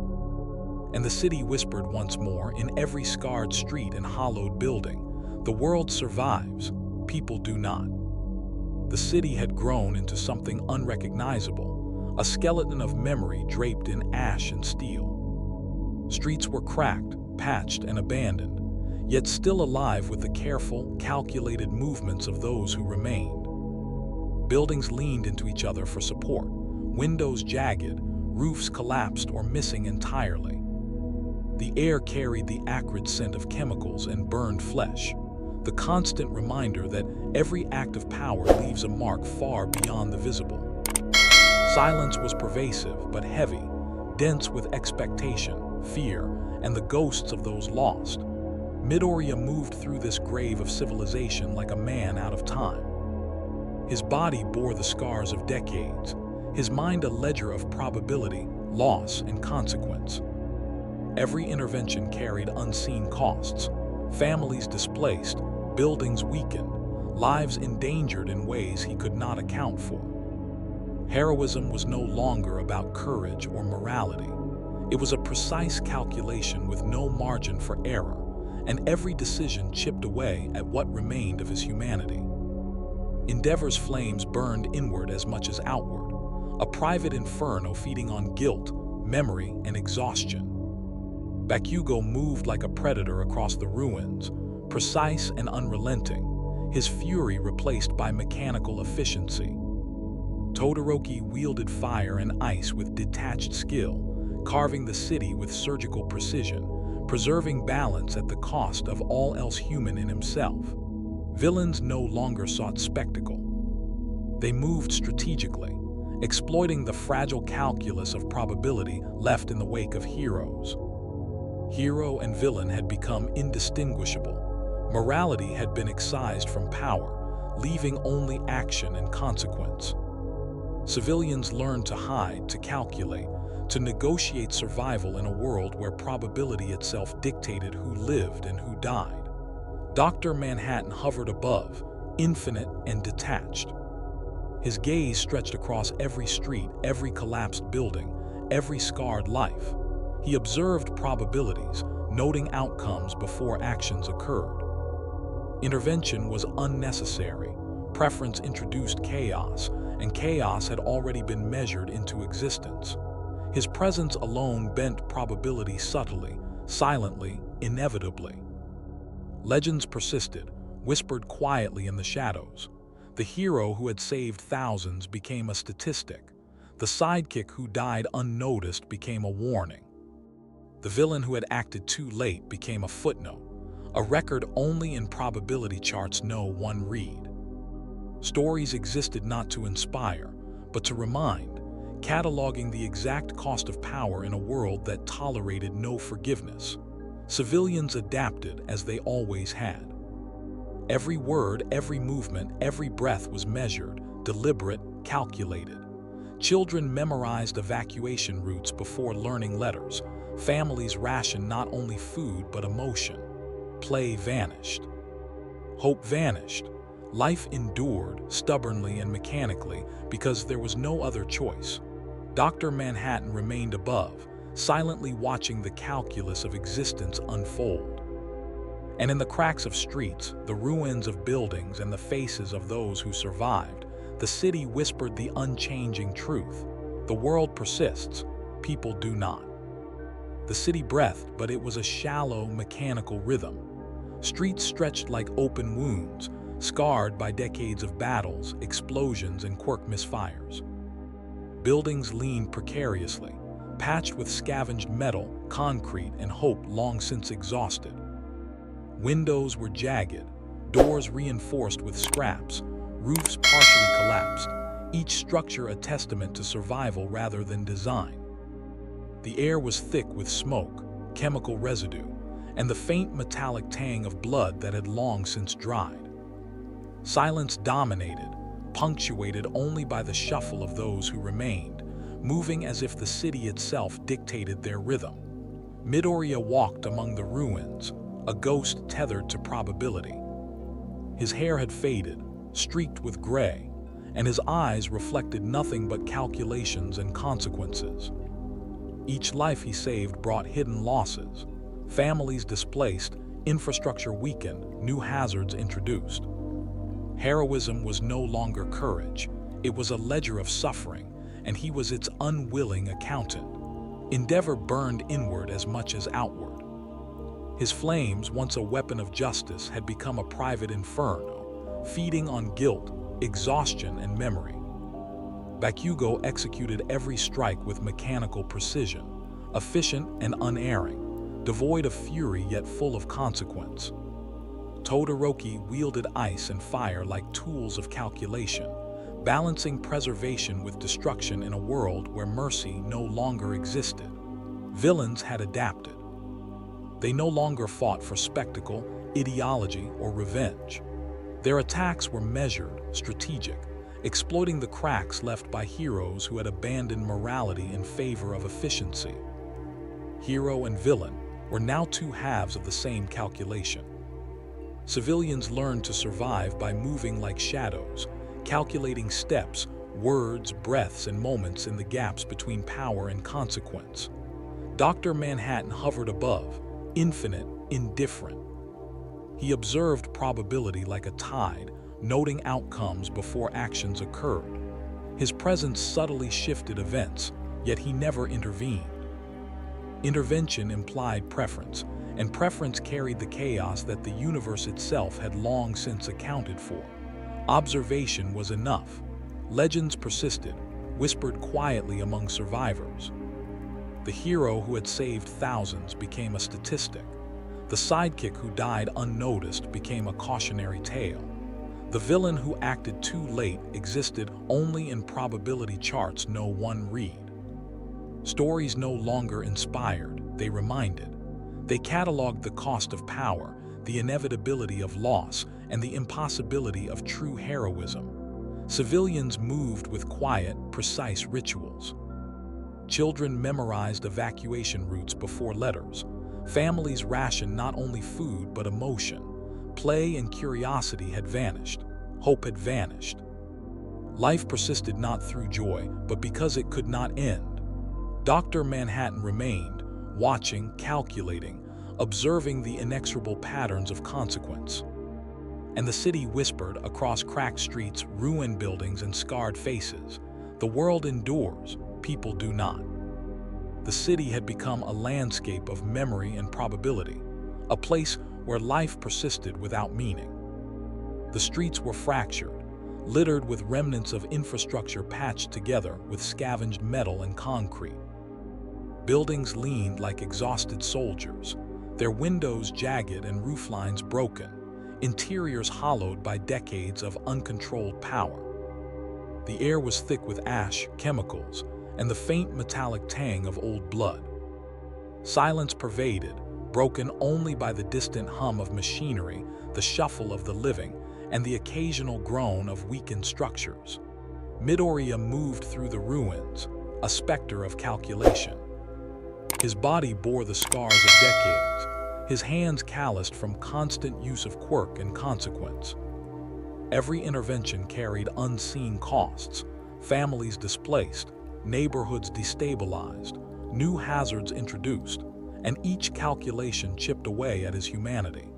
And the city whispered once more, in every scarred street and hollowed building, "The world survives, people do not." The city had grown into something unrecognizable, a skeleton of memory draped in ash and steel. Streets were cracked, patched, and abandoned, yet still alive with the careful, calculated movements of those who remained. Buildings leaned into each other for support, windows jagged, roofs collapsed or missing entirely. The air carried the acrid scent of chemicals and burned flesh, the constant reminder that every act of power leaves a mark far beyond the visible. Silence was pervasive but heavy, dense with expectation, fear, and the ghosts of those lost. Midoriya moved through this grave of civilization like a man out of time. His body bore the scars of decades, his mind a ledger of probability, loss, and consequence. Every intervention carried unseen costs. Families displaced, buildings weakened, lives endangered in ways he could not account for. Heroism was no longer about courage or morality. It was a precise calculation with no margin for error, and every decision chipped away at what remained of his humanity. Endeavor's flames burned inward as much as outward, a private inferno feeding on guilt, memory, and exhaustion. Bakugo moved like a predator across the ruins, precise and unrelenting, his fury replaced by mechanical efficiency. Todoroki wielded fire and ice with detached skill, carving the city with surgical precision, preserving balance at the cost of all else human in himself. Villains no longer sought spectacle. They moved strategically, exploiting the fragile calculus of probability left in the wake of heroes. Hero and villain had become indistinguishable. Morality had been excised from power, leaving only action and consequence. Civilians learned to hide, to calculate, to negotiate survival in a world where probability itself dictated who lived and who died. Dr. Manhattan hovered above, infinite and detached. His gaze stretched across every street, every collapsed building, every scarred life. He observed probabilities, noting outcomes before actions occurred. Intervention was unnecessary. Preference introduced chaos, and chaos had already been measured into existence. His presence alone bent probability subtly, silently, inevitably. Legends persisted, whispered quietly in the shadows. The hero who had saved thousands became a statistic. The sidekick who died unnoticed became a warning. The villain who had acted too late became a footnote, a record only in probability charts no one read. Stories existed not to inspire, but to remind, cataloging the exact cost of power in a world that tolerated no forgiveness. Civilians adapted as they always had. Every word, every movement, every breath was measured, deliberate, calculated. Children memorized evacuation routes before learning letters. Families rationed not only food but emotion. Play vanished. Hope vanished. Life endured, stubbornly and mechanically, because there was no other choice. Dr. Manhattan remained above, silently watching the calculus of existence unfold. And in the cracks of streets, the ruins of buildings, and the faces of those who survived, the city whispered the unchanging truth. The world persists, people do not. The city breathed, but it was a shallow, mechanical rhythm. Streets stretched like open wounds, scarred by decades of battles, explosions, and quirk misfires. Buildings leaned precariously, patched with scavenged metal, concrete, and hope long since exhausted. Windows were jagged, doors reinforced with scraps, roofs partially collapsed, each structure a testament to survival rather than design. The air was thick with smoke, chemical residue, and the faint metallic tang of blood that had long since dried. Silence dominated, punctuated only by the shuffle of those who remained, moving as if the city itself dictated their rhythm. Midoriya walked among the ruins, a ghost tethered to probability. His hair had faded, streaked with gray, and his eyes reflected nothing but calculations and consequences. Each life he saved brought hidden losses. Families displaced, infrastructure weakened, new hazards introduced. Heroism was no longer courage. It was a ledger of suffering, and he was its unwilling accountant. Endeavor burned inward as much as outward. His flames, once a weapon of justice, had become a private inferno, feeding on guilt, exhaustion, and memory. Bakugo executed every strike with mechanical precision, efficient and unerring, devoid of fury yet full of consequence. Todoroki wielded ice and fire like tools of calculation, balancing preservation with destruction in a world where mercy no longer existed. Villains had adapted. They no longer fought for spectacle, ideology, or revenge. Their attacks were measured, strategic, exploiting the cracks left by heroes who had abandoned morality in favor of efficiency. Hero and villain were now two halves of the same calculation. Civilians learned to survive by moving like shadows, calculating steps, words, breaths, and moments in the gaps between power and consequence. Dr. Manhattan hovered above, infinite, indifferent. He observed probability like a tide, noting outcomes before actions occurred. His presence subtly shifted events, yet he never intervened. Intervention implied preference, and preference carried the chaos that the universe itself had long since accounted for. Observation was enough. Legends persisted, whispered quietly among survivors. The hero who had saved thousands became a statistic. The sidekick who died unnoticed became a cautionary tale. The villain who acted too late existed only in probability charts no one read. Stories no longer inspired, they reminded. They cataloged the cost of power, the inevitability of loss, and the impossibility of true heroism. Civilians moved with quiet, precise rituals. Children memorized evacuation routes before letters. Families rationed not only food but emotion. Play and curiosity had vanished. Hope had vanished. Life persisted not through joy, but because it could not end. Dr. Manhattan remained, watching, calculating, observing the inexorable patterns of consequence. And the city whispered across cracked streets, ruined buildings, and scarred faces. The world endures, people do not. The city had become a landscape of memory and probability, a place where life persisted without meaning. The streets were fractured, littered with remnants of infrastructure patched together with scavenged metal and concrete. Buildings leaned like exhausted soldiers, their windows jagged and rooflines broken, interiors hollowed by decades of uncontrolled power. The air was thick with ash, chemicals, and the faint metallic tang of old blood. Silence pervaded, broken only by the distant hum of machinery, the shuffle of the living, and the occasional groan of weakened structures. Midoriya moved through the ruins, a specter of calculation. His body bore the scars of decades, his hands calloused from constant use of quirk and consequence. Every intervention carried unseen costs, families displaced, neighborhoods destabilized, new hazards introduced, and each calculation chipped away at his humanity.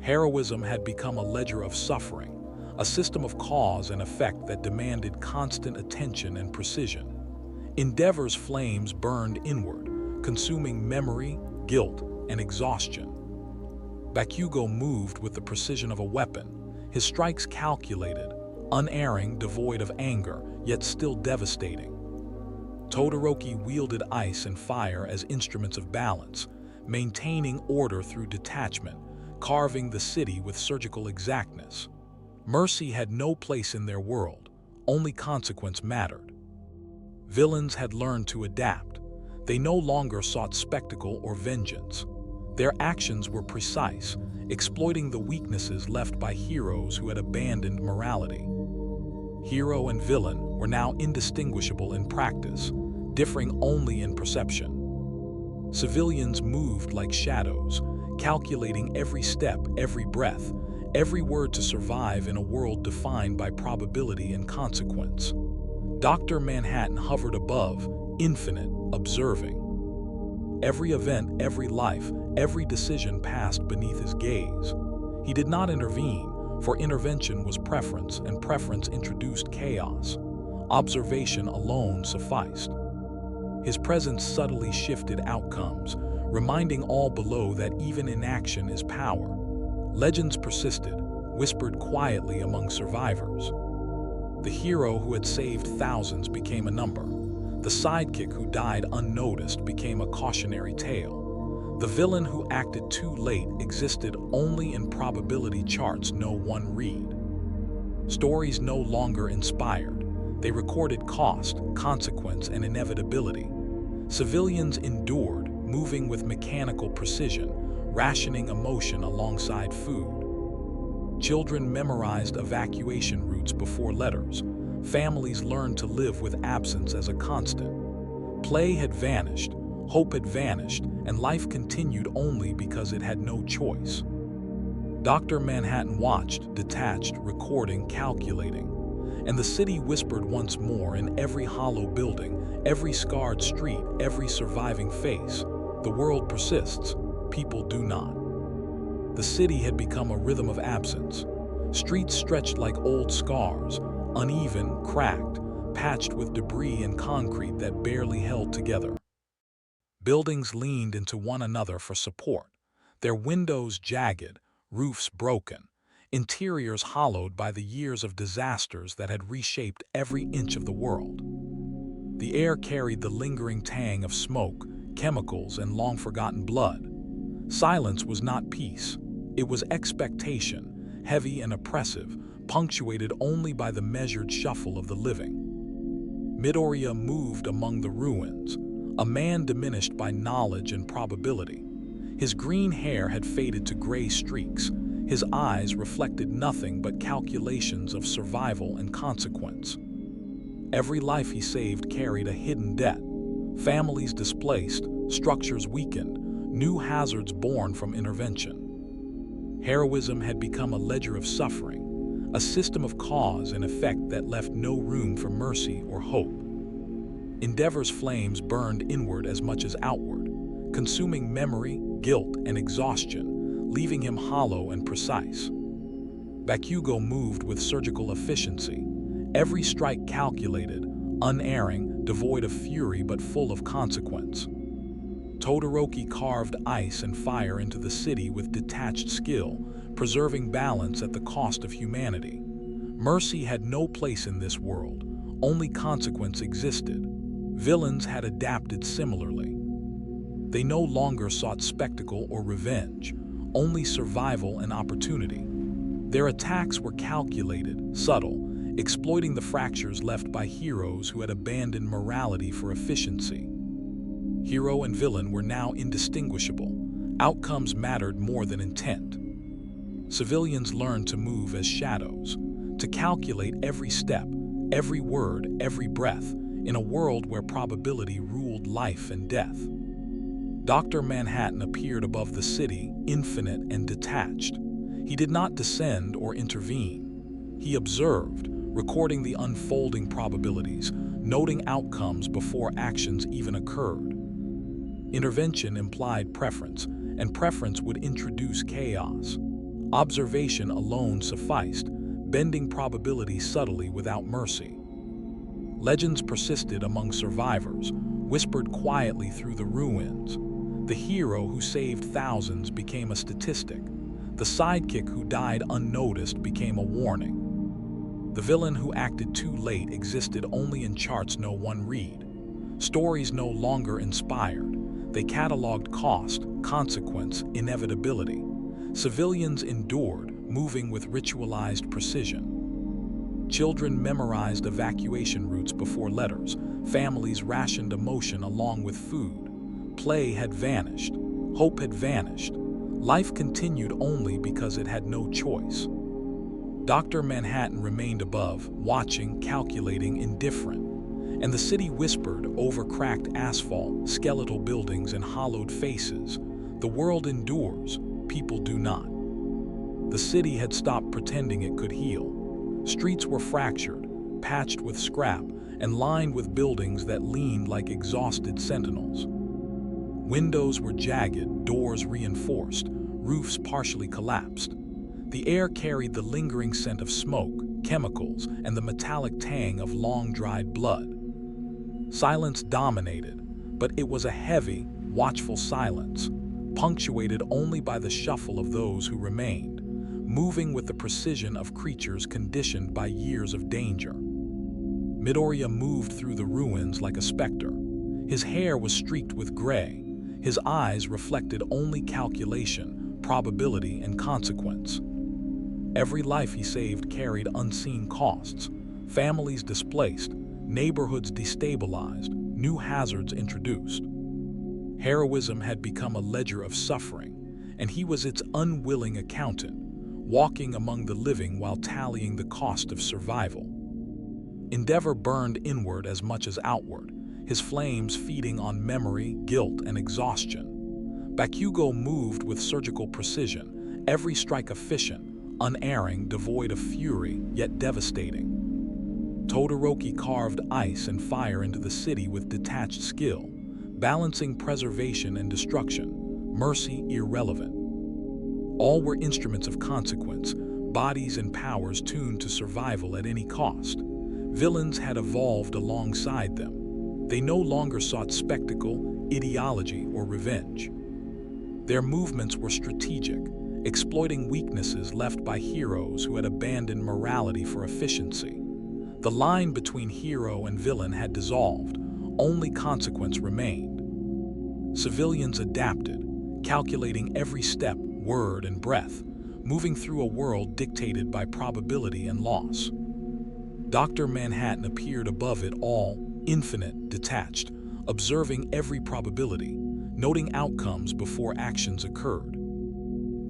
Heroism had become a ledger of suffering, a system of cause and effect that demanded constant attention and precision. Endeavor's flames burned inward, consuming memory, guilt, and exhaustion. Bakugo moved with the precision of a weapon, his strikes calculated, unerring, devoid of anger, yet still devastating. Todoroki wielded ice and fire as instruments of balance, maintaining order through detachment, carving the city with surgical exactness. Mercy had no place in their world, only consequence mattered. Villains had learned to adapt. They no longer sought spectacle or vengeance. Their actions were precise, exploiting the weaknesses left by heroes who had abandoned morality. Hero and villain were now indistinguishable in practice, differing only in perception. Civilians moved like shadows, calculating every step, every breath, every word to survive in a world defined by probability and consequence. Dr. Manhattan hovered above, infinite, observing. Every event, every life, every decision passed beneath his gaze. He did not intervene, for intervention was preference, and preference introduced chaos. Observation alone sufficed. His presence subtly shifted outcomes, reminding all below that even inaction is power. Legends persisted, whispered quietly among survivors. The hero who had saved thousands became a number. The sidekick who died unnoticed became a cautionary tale. The villain who acted too late existed only in probability charts no one read. Stories no longer inspired. They recorded cost, consequence, and inevitability. Civilians endured, moving with mechanical precision, rationing emotion alongside food. Children memorized evacuation routes before letters. Families learned to live with absence as a constant. Play had vanished, hope had vanished, and life continued only because it had no choice. Dr. Manhattan watched, detached, recording, calculating. And the city whispered once more in every hollow building, every scarred street, every surviving face. The world persists, people do not. The city had become a rhythm of absence. Streets stretched like old scars, uneven, cracked, patched with debris and concrete that barely held together. Buildings leaned into one another for support, their windows jagged, roofs broken, interiors hollowed by the years of disasters that had reshaped every inch of the world. The air carried the lingering tang of smoke, chemicals, and long-forgotten blood. Silence was not peace. It was expectation, heavy and oppressive, punctuated only by the measured shuffle of the living. Midoriya moved among the ruins, a man diminished by knowledge and probability. His green hair had faded to gray streaks. His eyes reflected nothing but calculations of survival and consequence. Every life he saved carried a hidden debt. Families displaced, structures weakened, new hazards born from intervention. Heroism had become a ledger of suffering, a system of cause and effect that left no room for mercy or hope. Endeavor's flames burned inward as much as outward, consuming memory, guilt, and exhaustion, leaving him hollow and precise. Bakugo moved with surgical efficiency, every strike calculated, unerring, devoid of fury but full of consequence. Todoroki carved ice and fire into the city with detached skill, preserving balance at the cost of humanity. Mercy had no place in this world, only consequence existed. Villains had adapted similarly. They no longer sought spectacle or revenge, only survival and opportunity. Their attacks were calculated, subtle, exploiting the fractures left by heroes who had abandoned morality for efficiency. Hero and villain were now indistinguishable. Outcomes mattered more than intent. Civilians learned to move as shadows, to calculate every step, every word, every breath, in a world where probability ruled life and death. Dr. Manhattan appeared above the city, infinite and detached. He did not descend or intervene. He observed, recording the unfolding probabilities, noting outcomes before actions even occurred. Intervention implied preference, and preference would introduce chaos. Observation alone sufficed, bending probability subtly without mercy. Legends persisted among survivors, whispered quietly through the ruins. The hero who saved thousands became a statistic. The sidekick who died unnoticed became a warning. The villain who acted too late existed only in charts no one read. Stories no longer inspired. They cataloged cost, consequence, inevitability. Civilians endured, moving with ritualized precision. Children memorized evacuation routes before letters. Families rationed emotion along with food. Play had vanished. Hope had vanished. Life continued only because it had no choice. Dr. Manhattan remained above, watching, calculating, indifferent. And the city whispered over cracked asphalt, skeletal buildings, and hollowed faces. The world endures, people do not. The city had stopped pretending it could heal. Streets were fractured, patched with scrap, and lined with buildings that leaned like exhausted sentinels. Windows were jagged, doors reinforced, roofs partially collapsed. The air carried the lingering scent of smoke, chemicals, and the metallic tang of long-dried blood. Silence dominated, but it was a heavy, watchful silence, punctuated only by the shuffle of those who remained, moving with the precision of creatures conditioned by years of danger. Midoriya moved through the ruins like a specter. His hair was streaked with gray. His eyes reflected only calculation, probability, and consequence. Every life he saved carried unseen costs. Families displaced, neighborhoods destabilized, new hazards introduced. Heroism had become a ledger of suffering, and he was its unwilling accountant, walking among the living while tallying the cost of survival. Endeavor burned inward as much as outward, his flames feeding on memory, guilt, and exhaustion. Bakugo moved with surgical precision, every strike efficient, unerring, devoid of fury, yet devastating. Todoroki carved ice and fire into the city with detached skill, balancing preservation and destruction, mercy irrelevant. All were instruments of consequence, bodies and powers tuned to survival at any cost. Villains had evolved alongside them. They no longer sought spectacle, ideology, or revenge. Their movements were strategic, exploiting weaknesses left by heroes who had abandoned morality for efficiency. The line between hero and villain had dissolved, only consequence remained. Civilians adapted, calculating every step, word, and breath, moving through a world dictated by probability and loss. Dr. Manhattan appeared above it all, infinite, detached, observing every probability, noting outcomes before actions occurred.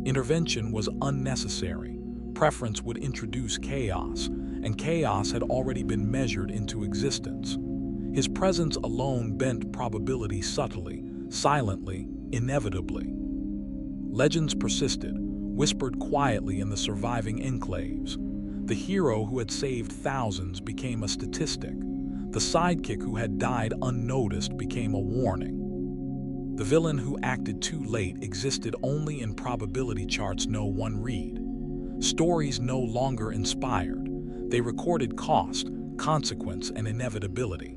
Intervention was unnecessary. Preference would introduce chaos, and chaos had already been measured into existence. His presence alone bent probability subtly, silently, inevitably. Legends persisted, whispered quietly in the surviving enclaves. The hero who had saved thousands became a statistic. The sidekick who had died unnoticed became a warning. The villain who acted too late existed only in probability charts no one read. Stories no longer inspired. They recorded cost, consequence, and inevitability.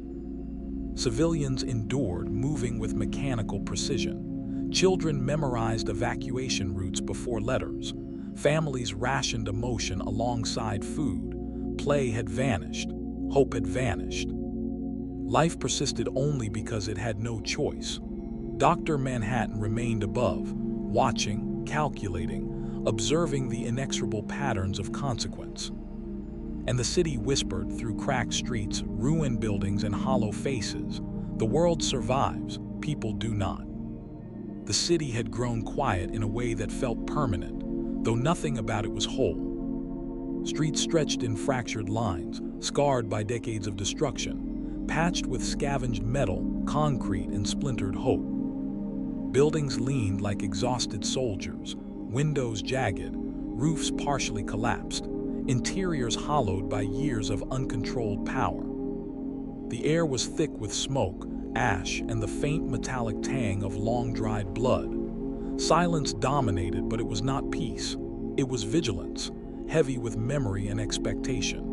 Civilians endured, moving with mechanical precision. Children memorized evacuation routes before letters. Families rationed emotion alongside food. Play had vanished. Hope had vanished. Life persisted only because it had no choice. Dr. Manhattan remained above, watching, calculating, observing the inexorable patterns of consequence. And the city whispered through cracked streets, ruined buildings, and hollow faces. The world survives, people do not. The city had grown quiet in a way that felt permanent, though nothing about it was whole. Streets stretched in fractured lines, scarred by decades of destruction, patched with scavenged metal, concrete, and splintered hope. Buildings leaned like exhausted soldiers, windows jagged, roofs partially collapsed, interiors hollowed by years of uncontrolled power. The air was thick with smoke, ash, and the faint metallic tang of long-dried blood. Silence dominated, but it was not peace. It was vigilance, heavy with memory and expectation.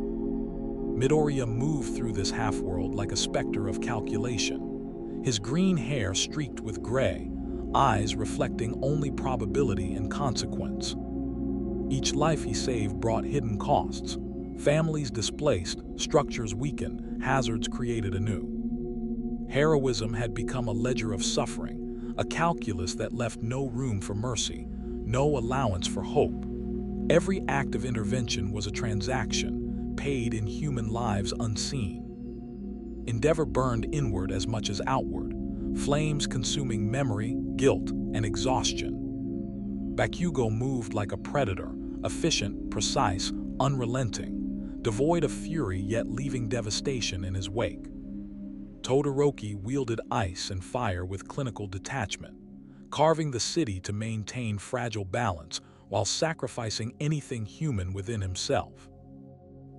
Midoriya moved through this half-world like a specter of calculation. His green hair streaked with gray, eyes reflecting only probability and consequence. Each life he saved brought hidden costs. Families displaced, structures weakened, hazards created anew. Heroism had become a ledger of suffering, a calculus that left no room for mercy, no allowance for hope. Every act of intervention was a transaction, paid in human lives unseen. Endeavor burned inward as much as outward, flames consuming memory, guilt, and exhaustion. Bakugo moved like a predator, efficient, precise, unrelenting, devoid of fury yet leaving devastation in his wake. Todoroki wielded ice and fire with clinical detachment, carving the city to maintain fragile balance while sacrificing anything human within himself.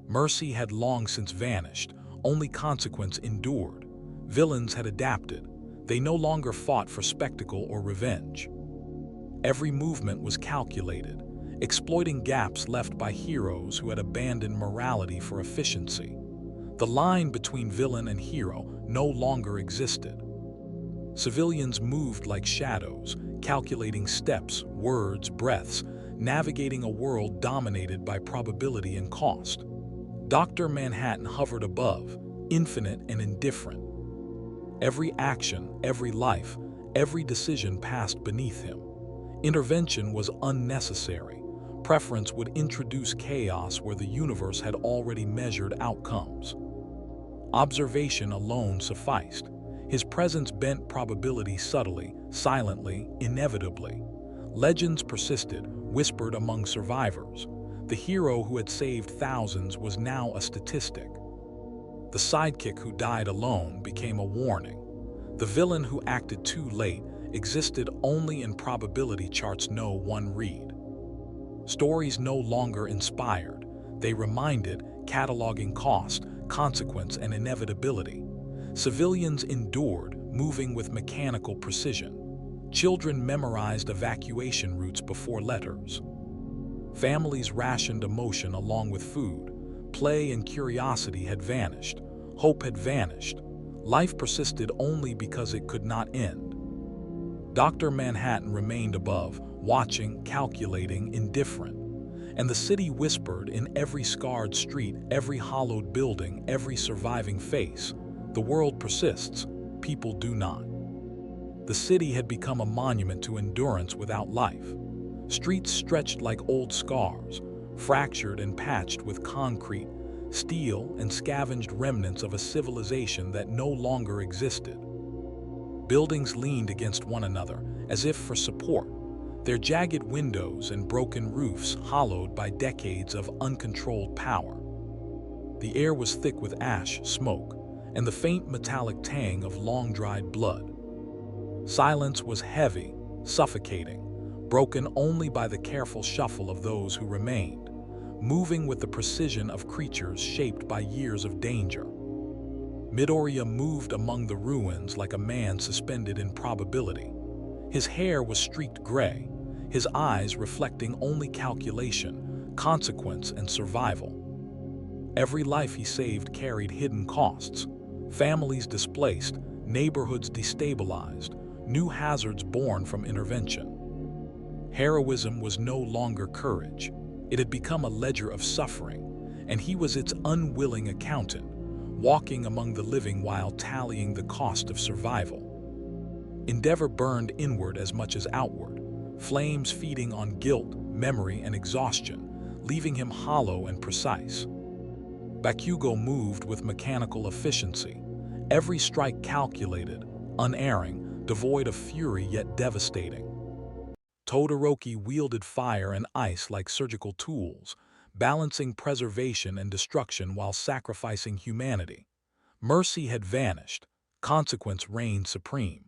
Mercy had long since vanished, only consequence endured. Villains had adapted. They no longer fought for spectacle or revenge. Every movement was calculated, exploiting gaps left by heroes who had abandoned morality for efficiency. The line between villain and hero no longer existed. Civilians moved like shadows, calculating steps, words, breaths, navigating a world dominated by probability and cost. Dr. Manhattan hovered above, infinite and indifferent. Every action, every life, every decision passed beneath him. Intervention was unnecessary. Preference would introduce chaos where the universe had already measured outcomes. Observation alone sufficed. His presence bent probability subtly, silently, inevitably. Legends persisted, whispered among survivors. The hero who had saved thousands was now a statistic. The sidekick who died alone became a warning. The villain who acted too late existed only in probability charts no one read. Stories no longer inspired. They reminded, cataloging cost, consequence, and inevitability. Civilians endured, moving with mechanical precision. Children memorized evacuation routes before letters. Families rationed emotion along with food. Play and curiosity had vanished. Hope had vanished. Life persisted only because it could not end. Dr. Manhattan remained above, watching, calculating, indifferent. And the city whispered in every scarred street, every hollowed building, every surviving face, "The world persists, people do not." The city had become a monument to endurance without life. Streets stretched like old scars, fractured and patched with concrete, steel, and scavenged remnants of a civilization that no longer existed. Buildings leaned against one another, as if for support, their jagged windows and broken roofs hollowed by decades of uncontrolled power. The air was thick with ash, smoke, and the faint metallic tang of long-dried blood. Silence was heavy, suffocating, broken only by the careful shuffle of those who remained, moving with the precision of creatures shaped by years of danger. Midoriya moved among the ruins like a man suspended in probability. His hair was streaked gray, his eyes reflecting only calculation, consequence, and survival. Every life he saved carried hidden costs. Families displaced, neighborhoods destabilized, new hazards born from intervention. Heroism was no longer courage. It had become a ledger of suffering, and he was its unwilling accountant, walking among the living while tallying the cost of survival. Endeavor burned inward as much as outward, flames feeding on guilt, memory, and exhaustion, leaving him hollow and precise. Bakugo moved with mechanical efficiency, every strike calculated, unerring, devoid of fury yet devastating. Todoroki wielded fire and ice like surgical tools, balancing preservation and destruction while sacrificing humanity. Mercy had vanished, consequence reigned supreme.